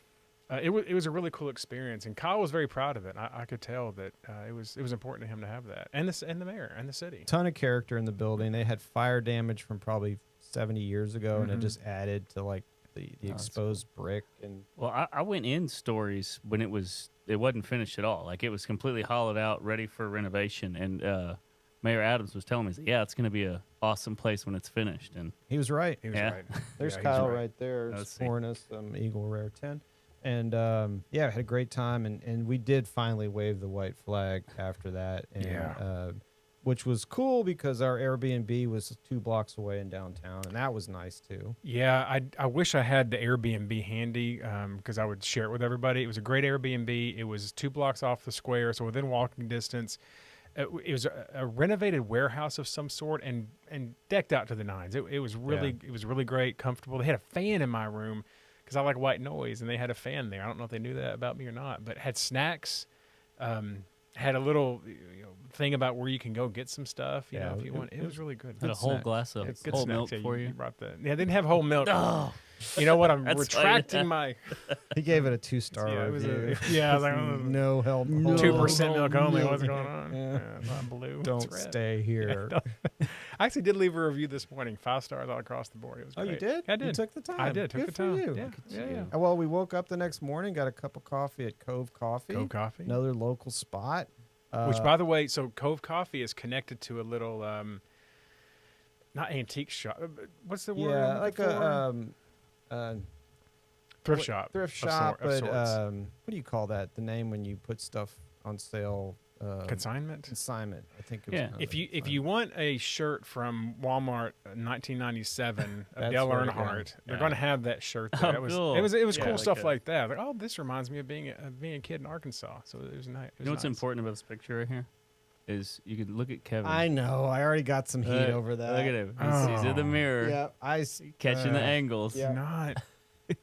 [SPEAKER 1] it was a really cool experience, and Kyle was very proud of it. I could tell that it was important to him to have that, and the mayor and the city.
[SPEAKER 3] Ton of character in the building. They had fire damage from probably 70 years ago, and it
[SPEAKER 1] Mhm.
[SPEAKER 3] just added to like the exposed brick. And
[SPEAKER 4] Well, I went in Stories when it wasn't finished at all. Like it was completely hollowed out, ready for renovation. And Mayor Adams was telling me, yeah, it's going to be a awesome place when it's finished. And
[SPEAKER 3] he was right.
[SPEAKER 1] He was
[SPEAKER 4] Yeah.
[SPEAKER 1] right.
[SPEAKER 3] There's
[SPEAKER 1] Yeah, he's
[SPEAKER 3] Kyle right there
[SPEAKER 4] Let's see.
[SPEAKER 3] pouring us some Eagle Rare 10. And yeah, had a great time. And we did finally wave the white flag after that. And,
[SPEAKER 1] Yeah.
[SPEAKER 3] which was cool because our Airbnb was 2 blocks away in downtown. And that was nice too.
[SPEAKER 1] Yeah, I wish I had the Airbnb handy because I would share it with everybody. It was a great Airbnb. It was 2 blocks off the square, so within walking distance. It was a renovated warehouse of some sort and decked out to the nines. It was really great, comfortable. They had a fan in my room because I like white noise, and they had a fan there. I don't know if they knew that about me or not, but had snacks. Had a little thing about where you can go get some stuff. You know, if you want. It was really good.
[SPEAKER 4] had a whole
[SPEAKER 3] snack.
[SPEAKER 4] glass of
[SPEAKER 1] It's good
[SPEAKER 4] whole
[SPEAKER 1] snacks.
[SPEAKER 4] milk
[SPEAKER 1] Yeah,
[SPEAKER 4] for you.
[SPEAKER 1] brought the. Yeah, they didn't have whole milk.
[SPEAKER 4] Oh,
[SPEAKER 1] You know what? I'm
[SPEAKER 4] That's why-
[SPEAKER 1] retracting my
[SPEAKER 3] He gave it a 2-star
[SPEAKER 1] Yeah, it was
[SPEAKER 3] review.
[SPEAKER 1] yeah. I was like,
[SPEAKER 3] No help.
[SPEAKER 4] No.
[SPEAKER 1] 2% milk only.
[SPEAKER 3] milk.
[SPEAKER 1] What's going on?
[SPEAKER 3] Yeah.
[SPEAKER 1] Not blue. it's
[SPEAKER 3] Don't
[SPEAKER 1] red.
[SPEAKER 3] stay here.
[SPEAKER 1] I actually did leave a review this morning. 5 stars all across the board. It was
[SPEAKER 3] Oh, you
[SPEAKER 1] great.
[SPEAKER 3] did?
[SPEAKER 1] I did.
[SPEAKER 3] You took the time.
[SPEAKER 1] I did. Took
[SPEAKER 3] Good
[SPEAKER 1] the
[SPEAKER 3] for
[SPEAKER 1] time.
[SPEAKER 3] you.
[SPEAKER 1] Yeah.
[SPEAKER 3] Look at
[SPEAKER 1] Yeah,
[SPEAKER 3] you.
[SPEAKER 1] yeah.
[SPEAKER 3] Well, we woke up the next morning, got a cup of coffee at Cove Coffee.
[SPEAKER 1] Cove Coffee.
[SPEAKER 3] Another local spot.
[SPEAKER 1] Which, by the way, so Cove Coffee is connected to a little, not antique shop. What's the word? I'm
[SPEAKER 3] yeah,
[SPEAKER 1] looking
[SPEAKER 3] like
[SPEAKER 1] for?
[SPEAKER 3] a
[SPEAKER 1] thrift
[SPEAKER 3] what-
[SPEAKER 1] shop.
[SPEAKER 3] thrift
[SPEAKER 1] of
[SPEAKER 3] shop,
[SPEAKER 1] of
[SPEAKER 3] but
[SPEAKER 1] sorts.
[SPEAKER 3] what do you call that? The name when you put stuff on sale?
[SPEAKER 1] Consignment.
[SPEAKER 3] Consignment. I think. It was
[SPEAKER 4] Yeah.
[SPEAKER 3] another
[SPEAKER 1] If you
[SPEAKER 3] consignment.
[SPEAKER 1] want a shirt from Walmart 1997 of
[SPEAKER 3] That's
[SPEAKER 1] Dale
[SPEAKER 3] where to go.
[SPEAKER 1] Earnhart, they're
[SPEAKER 4] Yeah.
[SPEAKER 1] going to have that shirt
[SPEAKER 4] Oh,
[SPEAKER 1] there. It was
[SPEAKER 4] cool.
[SPEAKER 1] it was
[SPEAKER 4] Yeah,
[SPEAKER 1] cool
[SPEAKER 4] like
[SPEAKER 1] stuff
[SPEAKER 4] a-
[SPEAKER 1] like that. Like, oh, this reminds me of being a kid in Arkansas. So it was nice.
[SPEAKER 4] you know what's important about this picture right here is you can look at Kevin.
[SPEAKER 3] I know. I already got some heat over that.
[SPEAKER 4] Look at him. He's in the
[SPEAKER 1] Oh.
[SPEAKER 4] mirror,
[SPEAKER 3] Yeah,
[SPEAKER 4] catching the angles.
[SPEAKER 3] yeah.
[SPEAKER 1] Not.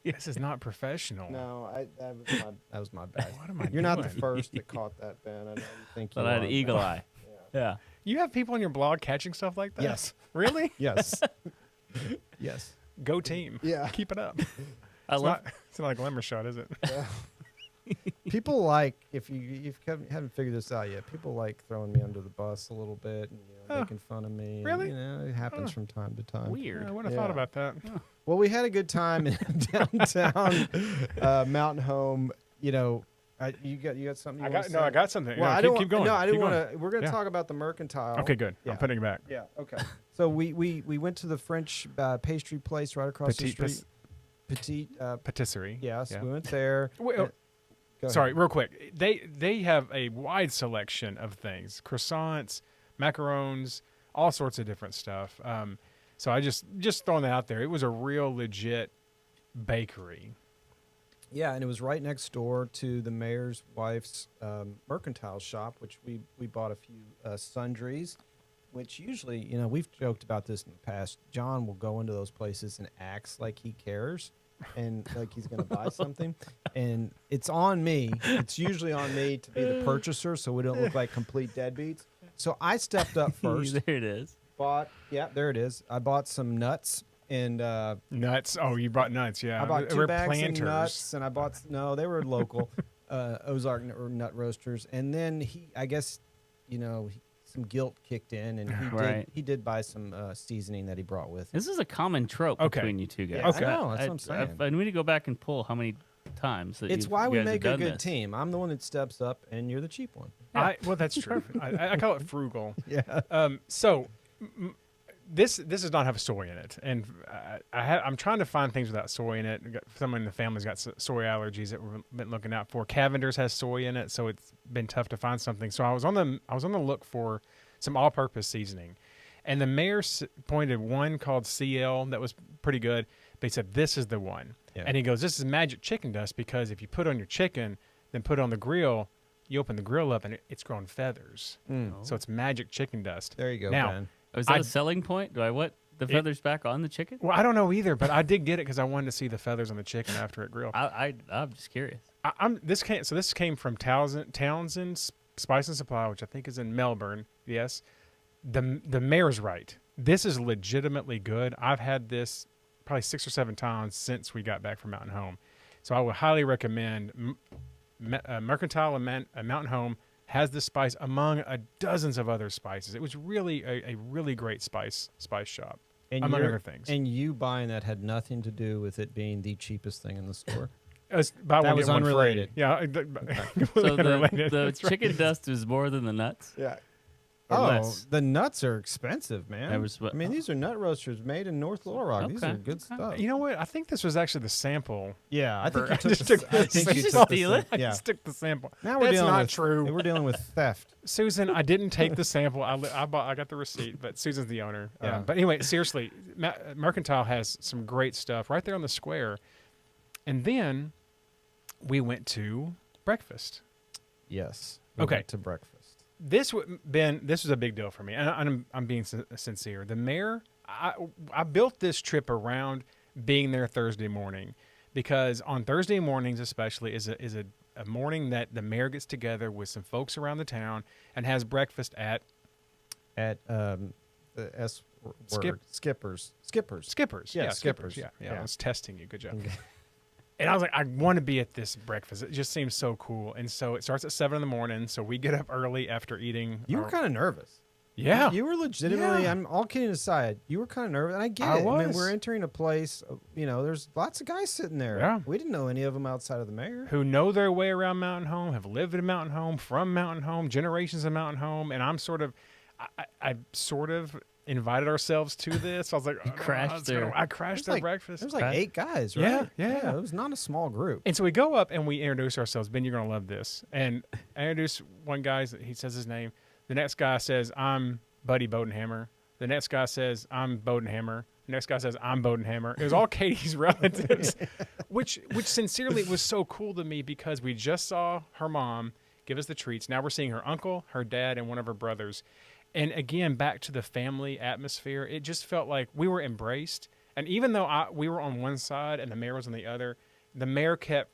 [SPEAKER 1] This is not professional.
[SPEAKER 3] No, that was my bad.
[SPEAKER 1] What am I
[SPEAKER 3] You're not the
[SPEAKER 1] doing?
[SPEAKER 3] first that caught that, Ben. I know you think you
[SPEAKER 4] But I had
[SPEAKER 3] are,
[SPEAKER 4] an eagle
[SPEAKER 3] but-
[SPEAKER 4] eye. Yeah.
[SPEAKER 1] You have people on your blog catching stuff like that?
[SPEAKER 3] Yes.
[SPEAKER 1] Really?
[SPEAKER 3] Yes. Yes.
[SPEAKER 1] Go team.
[SPEAKER 3] Yeah.
[SPEAKER 1] Keep it up.
[SPEAKER 4] I
[SPEAKER 1] It's
[SPEAKER 4] love.
[SPEAKER 1] not a glamour shot, is it?
[SPEAKER 3] People like if you haven't figured this out yet. People like throwing me under the bus a little bit and
[SPEAKER 1] Oh.
[SPEAKER 3] making fun of me. and,
[SPEAKER 1] Really?
[SPEAKER 3] it happens
[SPEAKER 1] Oh.
[SPEAKER 3] from time to time.
[SPEAKER 4] Weird.
[SPEAKER 1] I wouldn't have thought
[SPEAKER 3] Yeah.
[SPEAKER 1] about that.
[SPEAKER 3] Well, we had a good time in downtown Mountain Home. You know, you got something. You
[SPEAKER 1] I got something.
[SPEAKER 3] Well,
[SPEAKER 1] No,
[SPEAKER 3] I
[SPEAKER 1] keep,
[SPEAKER 3] don't.
[SPEAKER 1] keep going.
[SPEAKER 3] No, I didn't
[SPEAKER 1] Keep going.
[SPEAKER 3] want to. We're going to
[SPEAKER 1] Yeah.
[SPEAKER 3] talk about the Mercantile.
[SPEAKER 1] Okay, good.
[SPEAKER 3] Yeah.
[SPEAKER 1] I'm putting it back.
[SPEAKER 3] Yeah. Okay. So we went to the French pastry place right across the
[SPEAKER 1] Petite
[SPEAKER 3] street. Petite.
[SPEAKER 1] Patisserie.
[SPEAKER 3] Yes,
[SPEAKER 1] Yeah.
[SPEAKER 3] we went there.
[SPEAKER 1] Wait,
[SPEAKER 3] Go ahead.
[SPEAKER 1] Sorry, real quick. They have a wide selection of things: croissants, macarons, all sorts of different stuff. So I just throwing that out there. It was a real legit bakery.
[SPEAKER 3] Yeah, and it was right next door to the mayor's wife's mercantile shop, which we bought a few sundries. Which usually, you know, we've joked about this in the past. John will go into those places and acts like he cares and like he's going to buy something. And it's on me. It's usually on me to be the purchaser so we don't look like complete deadbeats. So I stepped up first.
[SPEAKER 4] There it is.
[SPEAKER 3] Yeah, there it is. I bought some nuts and
[SPEAKER 1] Nuts. Oh, you bought nuts. Yeah.
[SPEAKER 3] I bought
[SPEAKER 1] They
[SPEAKER 3] 2
[SPEAKER 1] were
[SPEAKER 3] bags
[SPEAKER 1] planters.
[SPEAKER 3] of nuts, and I bought no, they were local Ozark nut roasters. And then I guess, you know, some guilt kicked in, and
[SPEAKER 4] Right.
[SPEAKER 3] he did buy some seasoning that he brought with him.
[SPEAKER 4] This is a common trope
[SPEAKER 1] Okay.
[SPEAKER 4] between you two guys.
[SPEAKER 3] Yeah,
[SPEAKER 1] Okay.
[SPEAKER 3] I know, that's what I'm saying.
[SPEAKER 4] I need to go back and pull how many times that
[SPEAKER 3] It's
[SPEAKER 4] you
[SPEAKER 3] why we
[SPEAKER 4] guys have
[SPEAKER 3] make a
[SPEAKER 4] done
[SPEAKER 3] good
[SPEAKER 4] this.
[SPEAKER 3] team. I'm the one that steps up, and you're the cheap one.
[SPEAKER 1] Well, that's true. I call it frugal.
[SPEAKER 3] Yeah.
[SPEAKER 1] So this does not have soy in it, and I'm trying to find things without soy in it. Someone in the family's got soy allergies that we've been looking out for. Cavender's has soy in it, so it's been tough to find something. So I was on the look for some all-purpose seasoning, and the mayor pointed one called CL that was pretty good. But he said this is the one,
[SPEAKER 3] Yeah.
[SPEAKER 1] and he goes, "This is magic chicken dust because if you put it on your chicken, then put it on the grill." You open the grill up and it's growing feathers. So it's magic chicken dust.
[SPEAKER 3] There you go,
[SPEAKER 1] Now,
[SPEAKER 3] Ben.
[SPEAKER 4] Oh, is that
[SPEAKER 1] I-
[SPEAKER 4] a selling point? Do I what the feathers back on the chicken?
[SPEAKER 1] Well, I don't know either, but I did get it because I wanted to see the feathers on the chicken after it grilled.
[SPEAKER 4] I'm just curious.
[SPEAKER 1] This came from Townsend Spice and Supply, which I think is in Melbourne. Yes, the mayor's right. This is legitimately good. I've had this probably 6 or 7 times since we got back from Mountain Home, so I would highly recommend. Mercantile and Mountain Home has this spice among dozens of other spices. It was really a really great spice shop,
[SPEAKER 3] And
[SPEAKER 1] among
[SPEAKER 3] you're-
[SPEAKER 1] other things.
[SPEAKER 3] And you buying that had nothing to do with it being the cheapest thing in the store.
[SPEAKER 1] Buy
[SPEAKER 3] That
[SPEAKER 1] one,
[SPEAKER 3] was
[SPEAKER 1] get one free.
[SPEAKER 3] unrelated.
[SPEAKER 1] Yeah, completely
[SPEAKER 4] So
[SPEAKER 1] unrelated.
[SPEAKER 4] the
[SPEAKER 1] That's right.
[SPEAKER 4] chicken dust is more than the nuts.
[SPEAKER 1] Yeah.
[SPEAKER 4] Or
[SPEAKER 3] Oh,
[SPEAKER 4] less.
[SPEAKER 3] the nuts are expensive, man.
[SPEAKER 4] That was what-
[SPEAKER 3] I mean, these are nut roasters made in North Little Rock. These
[SPEAKER 4] Okay,
[SPEAKER 3] are good
[SPEAKER 4] okay.
[SPEAKER 3] stuff.
[SPEAKER 1] You know what? I think this was actually the sample.
[SPEAKER 3] Yeah, I think
[SPEAKER 1] I
[SPEAKER 3] you took
[SPEAKER 1] just
[SPEAKER 3] the,
[SPEAKER 1] took
[SPEAKER 3] I
[SPEAKER 1] the
[SPEAKER 3] think you
[SPEAKER 1] sample.
[SPEAKER 3] took the
[SPEAKER 4] Steal it?
[SPEAKER 1] I
[SPEAKER 3] Yeah.
[SPEAKER 1] just took the sample.
[SPEAKER 3] Now we're
[SPEAKER 1] That's
[SPEAKER 3] dealing
[SPEAKER 1] not
[SPEAKER 3] with,
[SPEAKER 1] true.
[SPEAKER 3] We're dealing with theft.
[SPEAKER 1] Susan, I didn't take the sample. I got the receipt, but Susan's the owner.
[SPEAKER 3] Yeah.
[SPEAKER 1] But anyway, seriously, Mercantile has some great stuff right there on the square. And then we went to breakfast.
[SPEAKER 3] Yes. We
[SPEAKER 1] Okay.
[SPEAKER 3] went to breakfast.
[SPEAKER 1] This was a big deal for me, and I'm being sincere. The mayor, I built this trip around being there Thursday morning, because on Thursday mornings especially is a morning that the mayor gets together with some folks around the town and has breakfast at
[SPEAKER 3] At the S word, Skippers.
[SPEAKER 1] Skippers.
[SPEAKER 3] Yeah,
[SPEAKER 1] Yeah,
[SPEAKER 3] Skippers.
[SPEAKER 1] Yeah.
[SPEAKER 3] Yeah.
[SPEAKER 1] I was testing you. Good job.
[SPEAKER 3] Okay.
[SPEAKER 1] And I was like, I want to be at this breakfast. It just seems so cool. And so it starts at 7 in the morning. So we get up early after eating.
[SPEAKER 3] You were kind of nervous.
[SPEAKER 1] Yeah.
[SPEAKER 3] You were legitimately,
[SPEAKER 1] Yeah.
[SPEAKER 3] I'm all kidding aside, you were kind of nervous. And I get
[SPEAKER 1] I
[SPEAKER 3] it. I mean,
[SPEAKER 1] was.
[SPEAKER 3] we're entering a place, there's lots of guys sitting there.
[SPEAKER 1] Yeah.
[SPEAKER 3] We didn't know any of them outside of the mayor.
[SPEAKER 1] Who know their way around Mountain Home, have lived in Mountain Home, from Mountain Home, generations of Mountain Home, and I'm sort of, I sort of invited ourselves to this. I was like,
[SPEAKER 4] You crashed there.
[SPEAKER 1] I crashed their breakfast.
[SPEAKER 3] There was like
[SPEAKER 4] Right.
[SPEAKER 3] 8 guys,
[SPEAKER 1] Yeah,
[SPEAKER 3] right?
[SPEAKER 1] yeah.
[SPEAKER 3] It was not a small group.
[SPEAKER 1] And so we go up and we introduce ourselves. Ben, you're gonna love this. And I introduce one guy. He says his name. The next guy says, "I'm Buddy Bodenhammer." The next guy says, "I'm Bodenhammer." The next guy says, "I'm Bodenhammer." It was all Katie's relatives, which sincerely was so cool to me, because we just saw her mom give us the treats. Now we're seeing her uncle, her dad, and one of her brothers. And again, back to the family atmosphere. It just felt like we were embraced. And even though we were on one side and the mayor was on the other, the mayor kept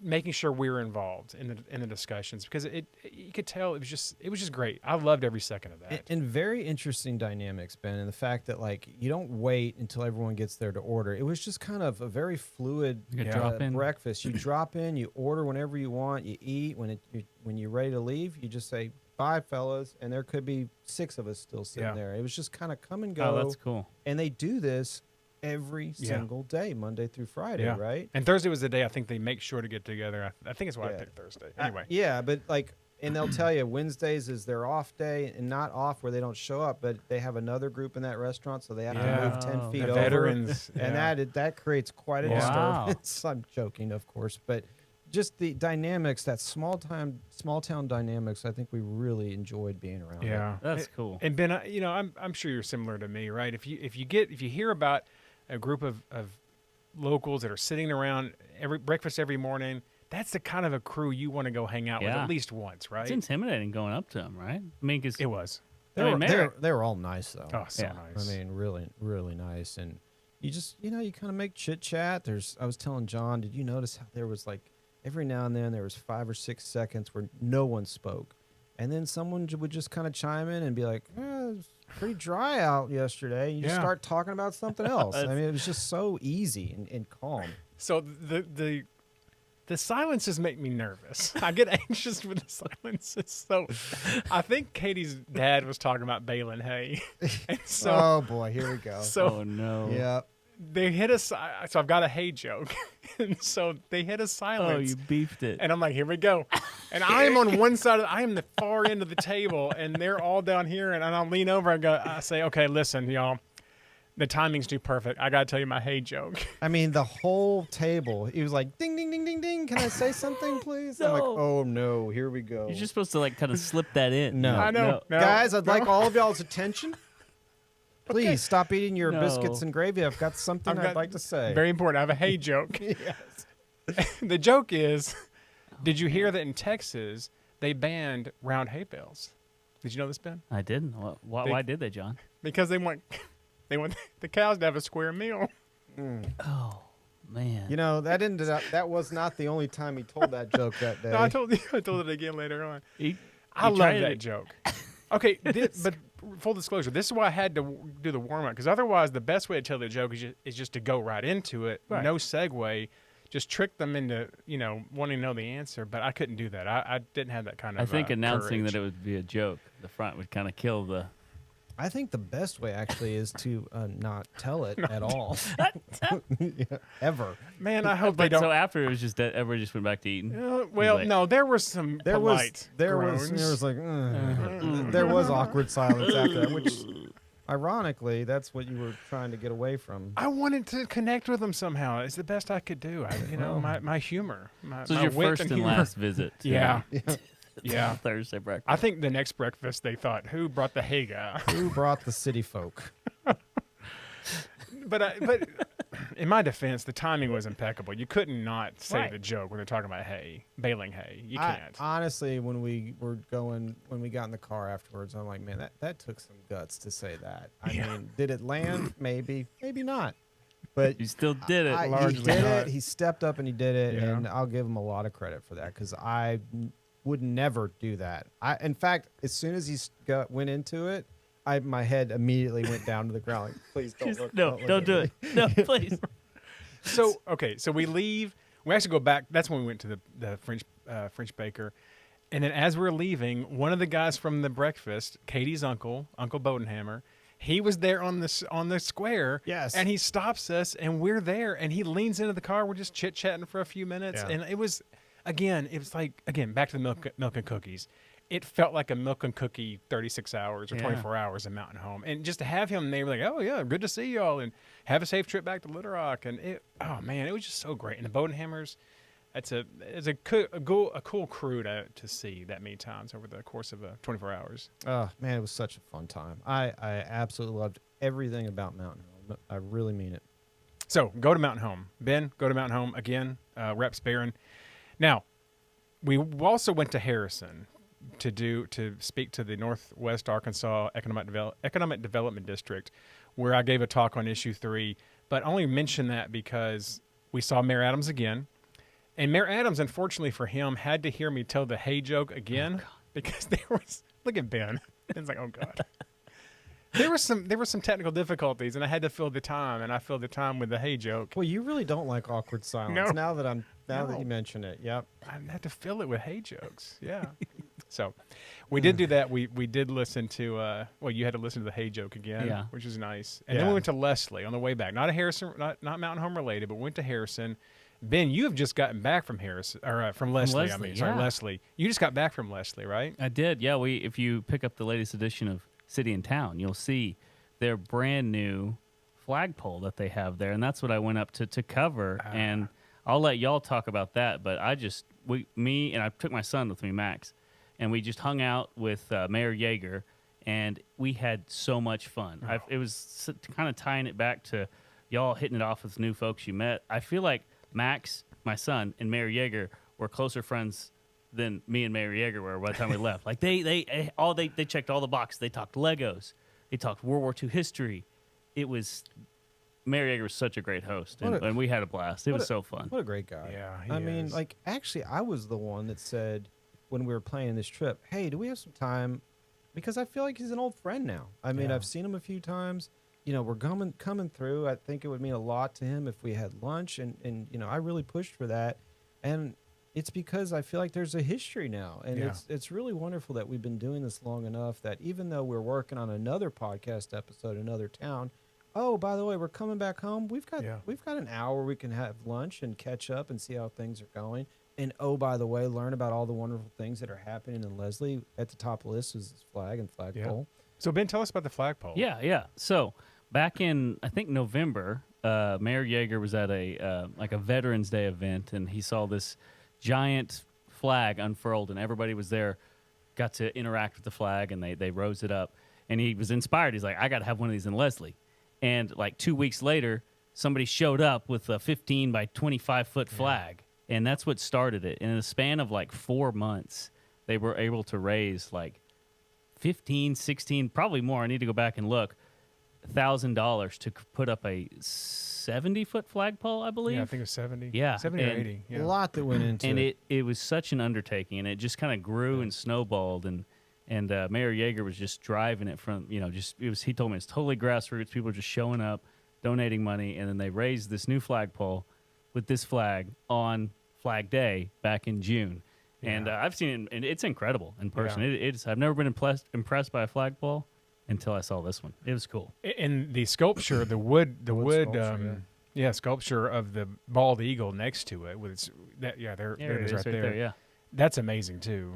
[SPEAKER 1] making sure we were involved in the discussions, because you could tell it was just great. I loved every second of that.
[SPEAKER 3] And very interesting dynamics, Ben, and the fact that like you don't wait until everyone gets there to order. It was just kind of a very fluid
[SPEAKER 4] You could drop in.
[SPEAKER 3] breakfast. You drop in, you order whenever you want, you eat. When you're ready to leave, you just say, "Bye, fellas," and there could be 6 of us still sitting
[SPEAKER 1] Yeah.
[SPEAKER 3] there. It was just kind of come and go.
[SPEAKER 4] Oh, that's cool.
[SPEAKER 3] And they do this every
[SPEAKER 1] Yeah.
[SPEAKER 3] single day, Monday through Friday,
[SPEAKER 1] Yeah.
[SPEAKER 3] right?
[SPEAKER 1] And Thursday was the day I think they make sure to get together. I think it's why I
[SPEAKER 3] Yeah.
[SPEAKER 1] picked Thursday. Anyway.
[SPEAKER 3] Yeah, but like, and they'll tell you Wednesdays is their off day, and not off where they don't show up, but they have another group in that restaurant, so they have
[SPEAKER 1] Yeah.
[SPEAKER 3] to move 10
[SPEAKER 4] Oh.
[SPEAKER 3] feet
[SPEAKER 1] The
[SPEAKER 3] over.
[SPEAKER 1] veterans.
[SPEAKER 3] And
[SPEAKER 1] yeah.
[SPEAKER 3] that creates quite a
[SPEAKER 4] Wow.
[SPEAKER 3] disturbance. I'm joking, of course, but just the dynamics, that small town dynamics, I think we really enjoyed being around. it.
[SPEAKER 1] Yeah.
[SPEAKER 4] That's cool.
[SPEAKER 1] And Ben, I'm sure you're similar to me, right? If you hear about a group of locals that are sitting around breakfast every morning, that's the kind of a crew you want to go hang out with
[SPEAKER 4] Yeah.
[SPEAKER 1] at least once, right?
[SPEAKER 4] It's intimidating going up to them, right? I mean, because
[SPEAKER 1] It was.
[SPEAKER 3] They
[SPEAKER 4] I
[SPEAKER 3] were,
[SPEAKER 4] mean,
[SPEAKER 3] they,
[SPEAKER 4] Mayor-
[SPEAKER 3] were, they were all nice, though.
[SPEAKER 1] Oh, so
[SPEAKER 4] Yeah.
[SPEAKER 1] nice.
[SPEAKER 3] I mean, really, really nice. And you just, you kind of make chit chat. I was telling John, did you notice how there was like every now and then there was 5 or 6 seconds where no one spoke, and then someone would just kind of chime in and be like, "It's pretty dry out yesterday." And you just
[SPEAKER 1] Yeah.
[SPEAKER 3] start talking about something else. I mean, it was just so easy and calm.
[SPEAKER 1] So the silences make me nervous. I get anxious with the silences. So I think Katie's dad was talking about baling hay. And so
[SPEAKER 3] Oh boy, here we go.
[SPEAKER 1] so
[SPEAKER 4] oh no,
[SPEAKER 3] Yeah.
[SPEAKER 1] they hit a so I've got a hay joke. And so they hit a
[SPEAKER 4] oh,
[SPEAKER 1] silence.
[SPEAKER 4] you beefed it.
[SPEAKER 1] And I'm like, here we go. And I am on one side I am the far end of the table, and they're all down here, and I'll lean over and I say, okay, listen, y'all. The timing's too perfect. I gotta tell you my hay joke.
[SPEAKER 3] I mean, the whole table. He was like, "Ding, ding, ding, ding, ding. Can I say something, please?" I'm like,
[SPEAKER 4] No.
[SPEAKER 3] "Oh no, here we go."
[SPEAKER 4] You're just supposed to like kind of slip that in.
[SPEAKER 3] No.
[SPEAKER 1] I know. No,
[SPEAKER 3] Guys, I'd
[SPEAKER 1] no.
[SPEAKER 3] like all of y'all's attention. Please stop eating your
[SPEAKER 4] No.
[SPEAKER 3] biscuits and gravy. I've got something
[SPEAKER 1] I've
[SPEAKER 3] I'd
[SPEAKER 1] got-
[SPEAKER 3] like to say.
[SPEAKER 1] Very important. I have a hay joke.
[SPEAKER 3] Yes.
[SPEAKER 1] The joke is, did you hear that in Texas they banned round hay bales? Did you know this, Ben?
[SPEAKER 4] I didn't. Why did they, John?
[SPEAKER 1] Because they want the cows to have a square meal.
[SPEAKER 4] Oh, man.
[SPEAKER 3] You know, that was not the only time he told that joke that day.
[SPEAKER 1] No, I told it again later on.
[SPEAKER 4] He
[SPEAKER 1] I love
[SPEAKER 4] tried
[SPEAKER 1] that
[SPEAKER 4] it.
[SPEAKER 1] joke. Okay, but full disclosure, this is why I had to do the warm up, because otherwise the best way to tell the joke is just to go right into it,
[SPEAKER 4] Right.
[SPEAKER 1] no segue, just trick them into wanting to know the answer. But I couldn't do that. I didn't have that kind of.
[SPEAKER 4] I think announcing
[SPEAKER 1] courage.
[SPEAKER 4] that it would be a joke, the front would kind of kill the.
[SPEAKER 3] I think the best way actually is to not tell it at all. Yeah, ever.
[SPEAKER 1] Man, I hope they
[SPEAKER 4] But
[SPEAKER 1] don't.
[SPEAKER 4] so after it was just that everybody just went back to eating.
[SPEAKER 1] Well,
[SPEAKER 4] like-
[SPEAKER 1] no, there was some
[SPEAKER 3] There
[SPEAKER 1] polite
[SPEAKER 3] was like there was awkward silence after that, which ironically that's what you were trying to get away from.
[SPEAKER 1] I wanted to connect with them somehow. It's the best I could do.
[SPEAKER 3] Oh.
[SPEAKER 1] My humor.
[SPEAKER 4] So
[SPEAKER 1] my
[SPEAKER 4] it was your
[SPEAKER 1] wit
[SPEAKER 4] first and
[SPEAKER 1] humor.
[SPEAKER 4] last visit. to
[SPEAKER 1] Yeah.
[SPEAKER 3] Yeah.
[SPEAKER 1] Yeah.
[SPEAKER 4] Thursday breakfast.
[SPEAKER 1] I think the next breakfast they thought, who brought the hay guy?
[SPEAKER 3] Who brought the city folk?
[SPEAKER 1] But in my defense, the timing was impeccable. You couldn't not say
[SPEAKER 4] Right.
[SPEAKER 1] the joke when they're talking about hay, baling hay. You
[SPEAKER 3] I-
[SPEAKER 1] can't.
[SPEAKER 3] honestly, when we got in the car afterwards, I'm like, man, that took some guts to say that. I mean, did it land? Maybe not. But
[SPEAKER 4] You still did it.
[SPEAKER 3] he
[SPEAKER 1] largely
[SPEAKER 3] did
[SPEAKER 1] not.
[SPEAKER 3] it. He stepped up and he did it,
[SPEAKER 1] Yeah.
[SPEAKER 3] and I'll give him a lot of credit for that because I would never do that. In fact, as soon as he went into it, my head immediately went down to the ground. Like, please don't
[SPEAKER 4] Just-
[SPEAKER 3] look.
[SPEAKER 4] no,
[SPEAKER 3] look
[SPEAKER 4] don't
[SPEAKER 3] at
[SPEAKER 4] do
[SPEAKER 3] me.
[SPEAKER 4] it. No, please.
[SPEAKER 1] So we leave. We actually go back. That's when we went to the French baker, and then as we're leaving, one of the guys from the breakfast, Katie's Uncle Bodenhammer, he was there on the square.
[SPEAKER 3] Yes.
[SPEAKER 1] And he stops us, and we're there, and he leans into the car. We're just chit chatting for a few minutes,
[SPEAKER 3] Yeah.
[SPEAKER 1] and it was back to the milk and cookies. It felt like a milk and cookie 36 hours or
[SPEAKER 4] Yeah.
[SPEAKER 1] 24 hours in Mountain Home. And just to have him, they were like, oh, yeah, good to see y'all. And have a safe trip back to Little Rock. And it was just so great. And the Bodenhammers, it's a cool crew to see that many times over the course of 24 hours.
[SPEAKER 3] Oh man, it was such a fun time. I absolutely loved everything about Mountain Home. I really mean it.
[SPEAKER 1] So go to Mountain Home. Ben, go to Mountain Home again, Reps Barron. Now, we also went to Harrison to speak to the Northwest Arkansas Economic Development District, where I gave a talk on issue 3, but only mentioned that because we saw Mayor Adams again, and Mayor Adams, unfortunately for him, had to hear me tell the hay joke again because there was look at Ben. Ben's like, oh God. There were some technical difficulties, and I had to fill the time, and I filled the time with the hay joke.
[SPEAKER 3] Well, you really don't like awkward silence.
[SPEAKER 1] No.
[SPEAKER 3] Now that
[SPEAKER 1] No.
[SPEAKER 3] you mention it, yep.
[SPEAKER 1] I had to fill it with hay jokes. Yeah. So we did do that. We did listen to you had to listen to the hay joke again,
[SPEAKER 4] Yeah.
[SPEAKER 1] which was nice. And then
[SPEAKER 3] Yeah.
[SPEAKER 1] we went to Leslie on the way back. Not a Harrison, not Mountain Home related, but we went to Harrison. Ben, you have just gotten back from Harrison or from Leslie. I
[SPEAKER 4] Leslie,
[SPEAKER 1] mean, sorry,
[SPEAKER 4] yeah.
[SPEAKER 1] Leslie. You just got back from Leslie, right?
[SPEAKER 4] I did. Yeah, if you pick up the latest edition of City and Town, you'll see their brand new flagpole that they have there, and that's what I went up to cover. And I'll let y'all talk about that. But I took my son with me, Max, and we just hung out with Mayor Yeager, and we had so much fun. It was kind of tying it back to y'all hitting it off with new folks you met. I feel like Max, my son, and Mayor Yeager were closer friends than me and Mayor Yeager were by the time we left. Like they checked all the boxes. They talked Legos. They talked World War II history. Mayor Yeager was such a great host, and we had a blast. It was so fun.
[SPEAKER 3] What a great guy.
[SPEAKER 1] Yeah, he
[SPEAKER 3] I mean,
[SPEAKER 1] is.
[SPEAKER 3] like, actually, I was the one that said when we were planning this trip, hey, do we have some time? Because I feel like he's an old friend now. I mean,
[SPEAKER 1] Yeah.
[SPEAKER 3] I've seen him a few times. You know, we're coming through. I think it would mean a lot to him if we had lunch. And you know, I really pushed for that. And it's because I feel like there's a history now. And
[SPEAKER 1] Yeah.
[SPEAKER 3] it's really wonderful that we've been doing this long enough that even though we're working on another podcast episode in another town, oh, by the way, we're coming back home. We've got an hour we can have lunch and catch up and see how things are going. And oh, by the way, learn about all the wonderful things that are happening in Leslie. At the top of the list is this flag and flagpole.
[SPEAKER 1] So Ben, tell us about the flagpole.
[SPEAKER 4] Yeah. So back in I think November, Mayor Yeager was at a Veterans Day event, and he saw this giant flag unfurled, and everybody was there, got to interact with the flag, and they rose it up, and he was inspired. He's like, I got to have one of these in Leslie. And like 2 weeks later, somebody showed up with a 15 by 25 foot flag, and that's what started it. And in a span of like 4 months, they were able to raise like 15, 16, probably more. I need to go back and look. $1,000 to put up a 70-foot flagpole, I believe.
[SPEAKER 1] Yeah, I think it was 70.
[SPEAKER 4] Yeah,
[SPEAKER 1] 70 or
[SPEAKER 4] and-
[SPEAKER 1] 80. Yeah.
[SPEAKER 3] A lot that went into
[SPEAKER 4] And
[SPEAKER 3] it.
[SPEAKER 4] it was such an undertaking, and it just kind of grew and snowballed, and Mayor Yeager was just driving it from, he told me it's totally grassroots. People are just showing up, donating money, and then they raised this new flagpole with this flag on Flag Day back in June. And I've seen it, and it's incredible in person.
[SPEAKER 1] Yeah.
[SPEAKER 4] I've never been impressed by a flagpole until I saw this one. It was cool.
[SPEAKER 1] And the sculpture, the wood
[SPEAKER 3] sculpture,
[SPEAKER 1] sculpture of the bald eagle next to it with its there it is right there.
[SPEAKER 4] Yeah.
[SPEAKER 1] That's amazing too.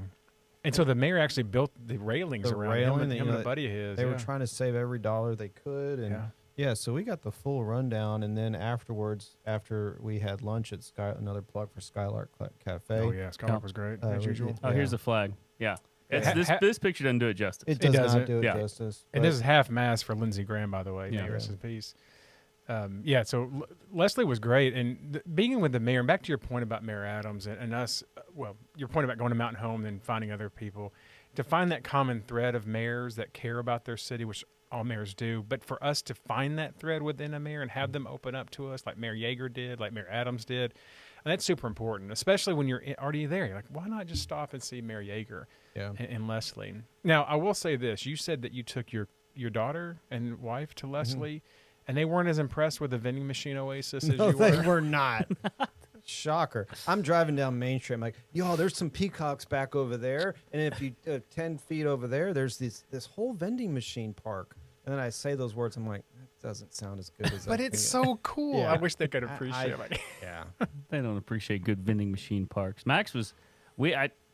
[SPEAKER 1] And so the mayor actually built the railings
[SPEAKER 3] The
[SPEAKER 1] around
[SPEAKER 3] railing,
[SPEAKER 1] him and a buddy of his.
[SPEAKER 3] They were trying to save every dollar they could, and so we got the full rundown. And then afterwards, after we had lunch at another plug for Skylark Cafe.
[SPEAKER 1] Oh yeah, Skylark was great as usual.
[SPEAKER 4] Oh, here's the flag. Yeah. This picture doesn't do it justice.
[SPEAKER 3] It does
[SPEAKER 1] doesn't.
[SPEAKER 3] not do it
[SPEAKER 4] Yeah.
[SPEAKER 3] justice.
[SPEAKER 1] And
[SPEAKER 3] but-
[SPEAKER 1] this is half mast for Lindsey Graham, by the way.
[SPEAKER 4] Yeah.
[SPEAKER 1] May he rest in peace. So Leslie was great. And being with the mayor, and back to your point about Mayor Adams and us, your point about going to Mountain Home and finding other people, to find that common thread of mayors that care about their city, which all mayors do, but for us to find that thread within a mayor and have them open up to us like Mayor Yeager did, like Mayor Adams did, and that's super important, especially when you're already there. You're like, why not just stop and see Mayor Yeager and Leslie? Now, I will say this. You said that you took your daughter and wife to Leslie, and they weren't as impressed with the vending machine oasis as
[SPEAKER 3] No,
[SPEAKER 1] you
[SPEAKER 3] they
[SPEAKER 1] were.
[SPEAKER 3] were not. Shocker. I'm driving down Main Street. I'm like, yo, there's some peacocks back over there. And if you 10 feet over there, there's this whole vending machine park. And then I say those words. I'm like, that doesn't sound as good as
[SPEAKER 1] But
[SPEAKER 3] I
[SPEAKER 1] it's
[SPEAKER 3] think
[SPEAKER 1] so cool.
[SPEAKER 3] Yeah.
[SPEAKER 1] I wish they could appreciate it.
[SPEAKER 3] Yeah.
[SPEAKER 4] They don't appreciate good vending machine parks. Max was, we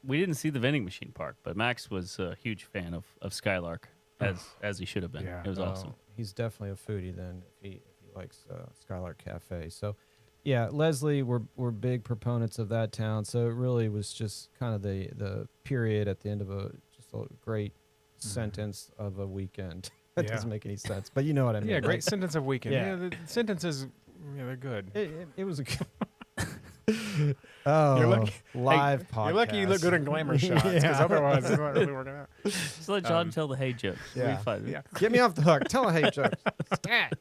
[SPEAKER 4] didn't see the vending machine park, but Max was a huge fan of Skylark, as he should have been.
[SPEAKER 1] Yeah.
[SPEAKER 4] It was awesome.
[SPEAKER 3] He's definitely a foodie then if he likes Skylark Cafe. So, yeah, Leslie, we're big proponents of that town. So it really was just kind of the period at the end of a great sentence of a weekend. That doesn't make any sense, but you know what I mean.
[SPEAKER 1] Yeah, great sentence of weekend.
[SPEAKER 3] Yeah.
[SPEAKER 1] Yeah, the sentences, they're good.
[SPEAKER 3] It was a good. Live podcast.
[SPEAKER 1] You're lucky you look good in glamour shots, because otherwise it's not really working out.
[SPEAKER 4] Just let John tell the hey joke.
[SPEAKER 3] yeah.
[SPEAKER 1] Yeah.
[SPEAKER 3] Get me off the hook. Tell a hate joke. Stat.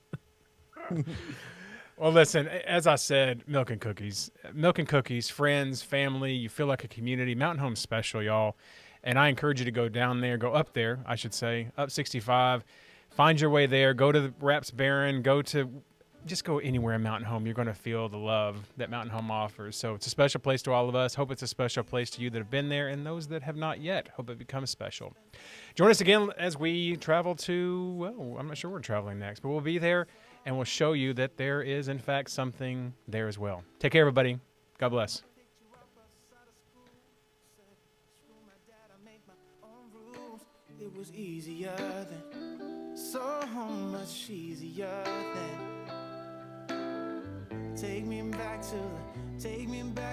[SPEAKER 1] Well, listen, as I said, milk and cookies, friends, family, you feel like a community. Mountain Home's special, y'all. And I encourage you to go down there, go up there, I should say, up 65. Find your way there. Go to the Raps Barren. Just go anywhere in Mountain Home. You're going to feel the love that Mountain Home offers. So it's a special place to all of us. Hope it's a special place to you that have been there, and those that have not yet. Hope it becomes special. Join us again as we travel to, I'm not sure where we're traveling next, but we'll be there, and we'll show you that there is, in fact, something there as well. Take care, everybody. God bless.
[SPEAKER 2] It was easier then, so much easier then. Take me back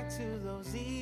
[SPEAKER 2] to those evenings.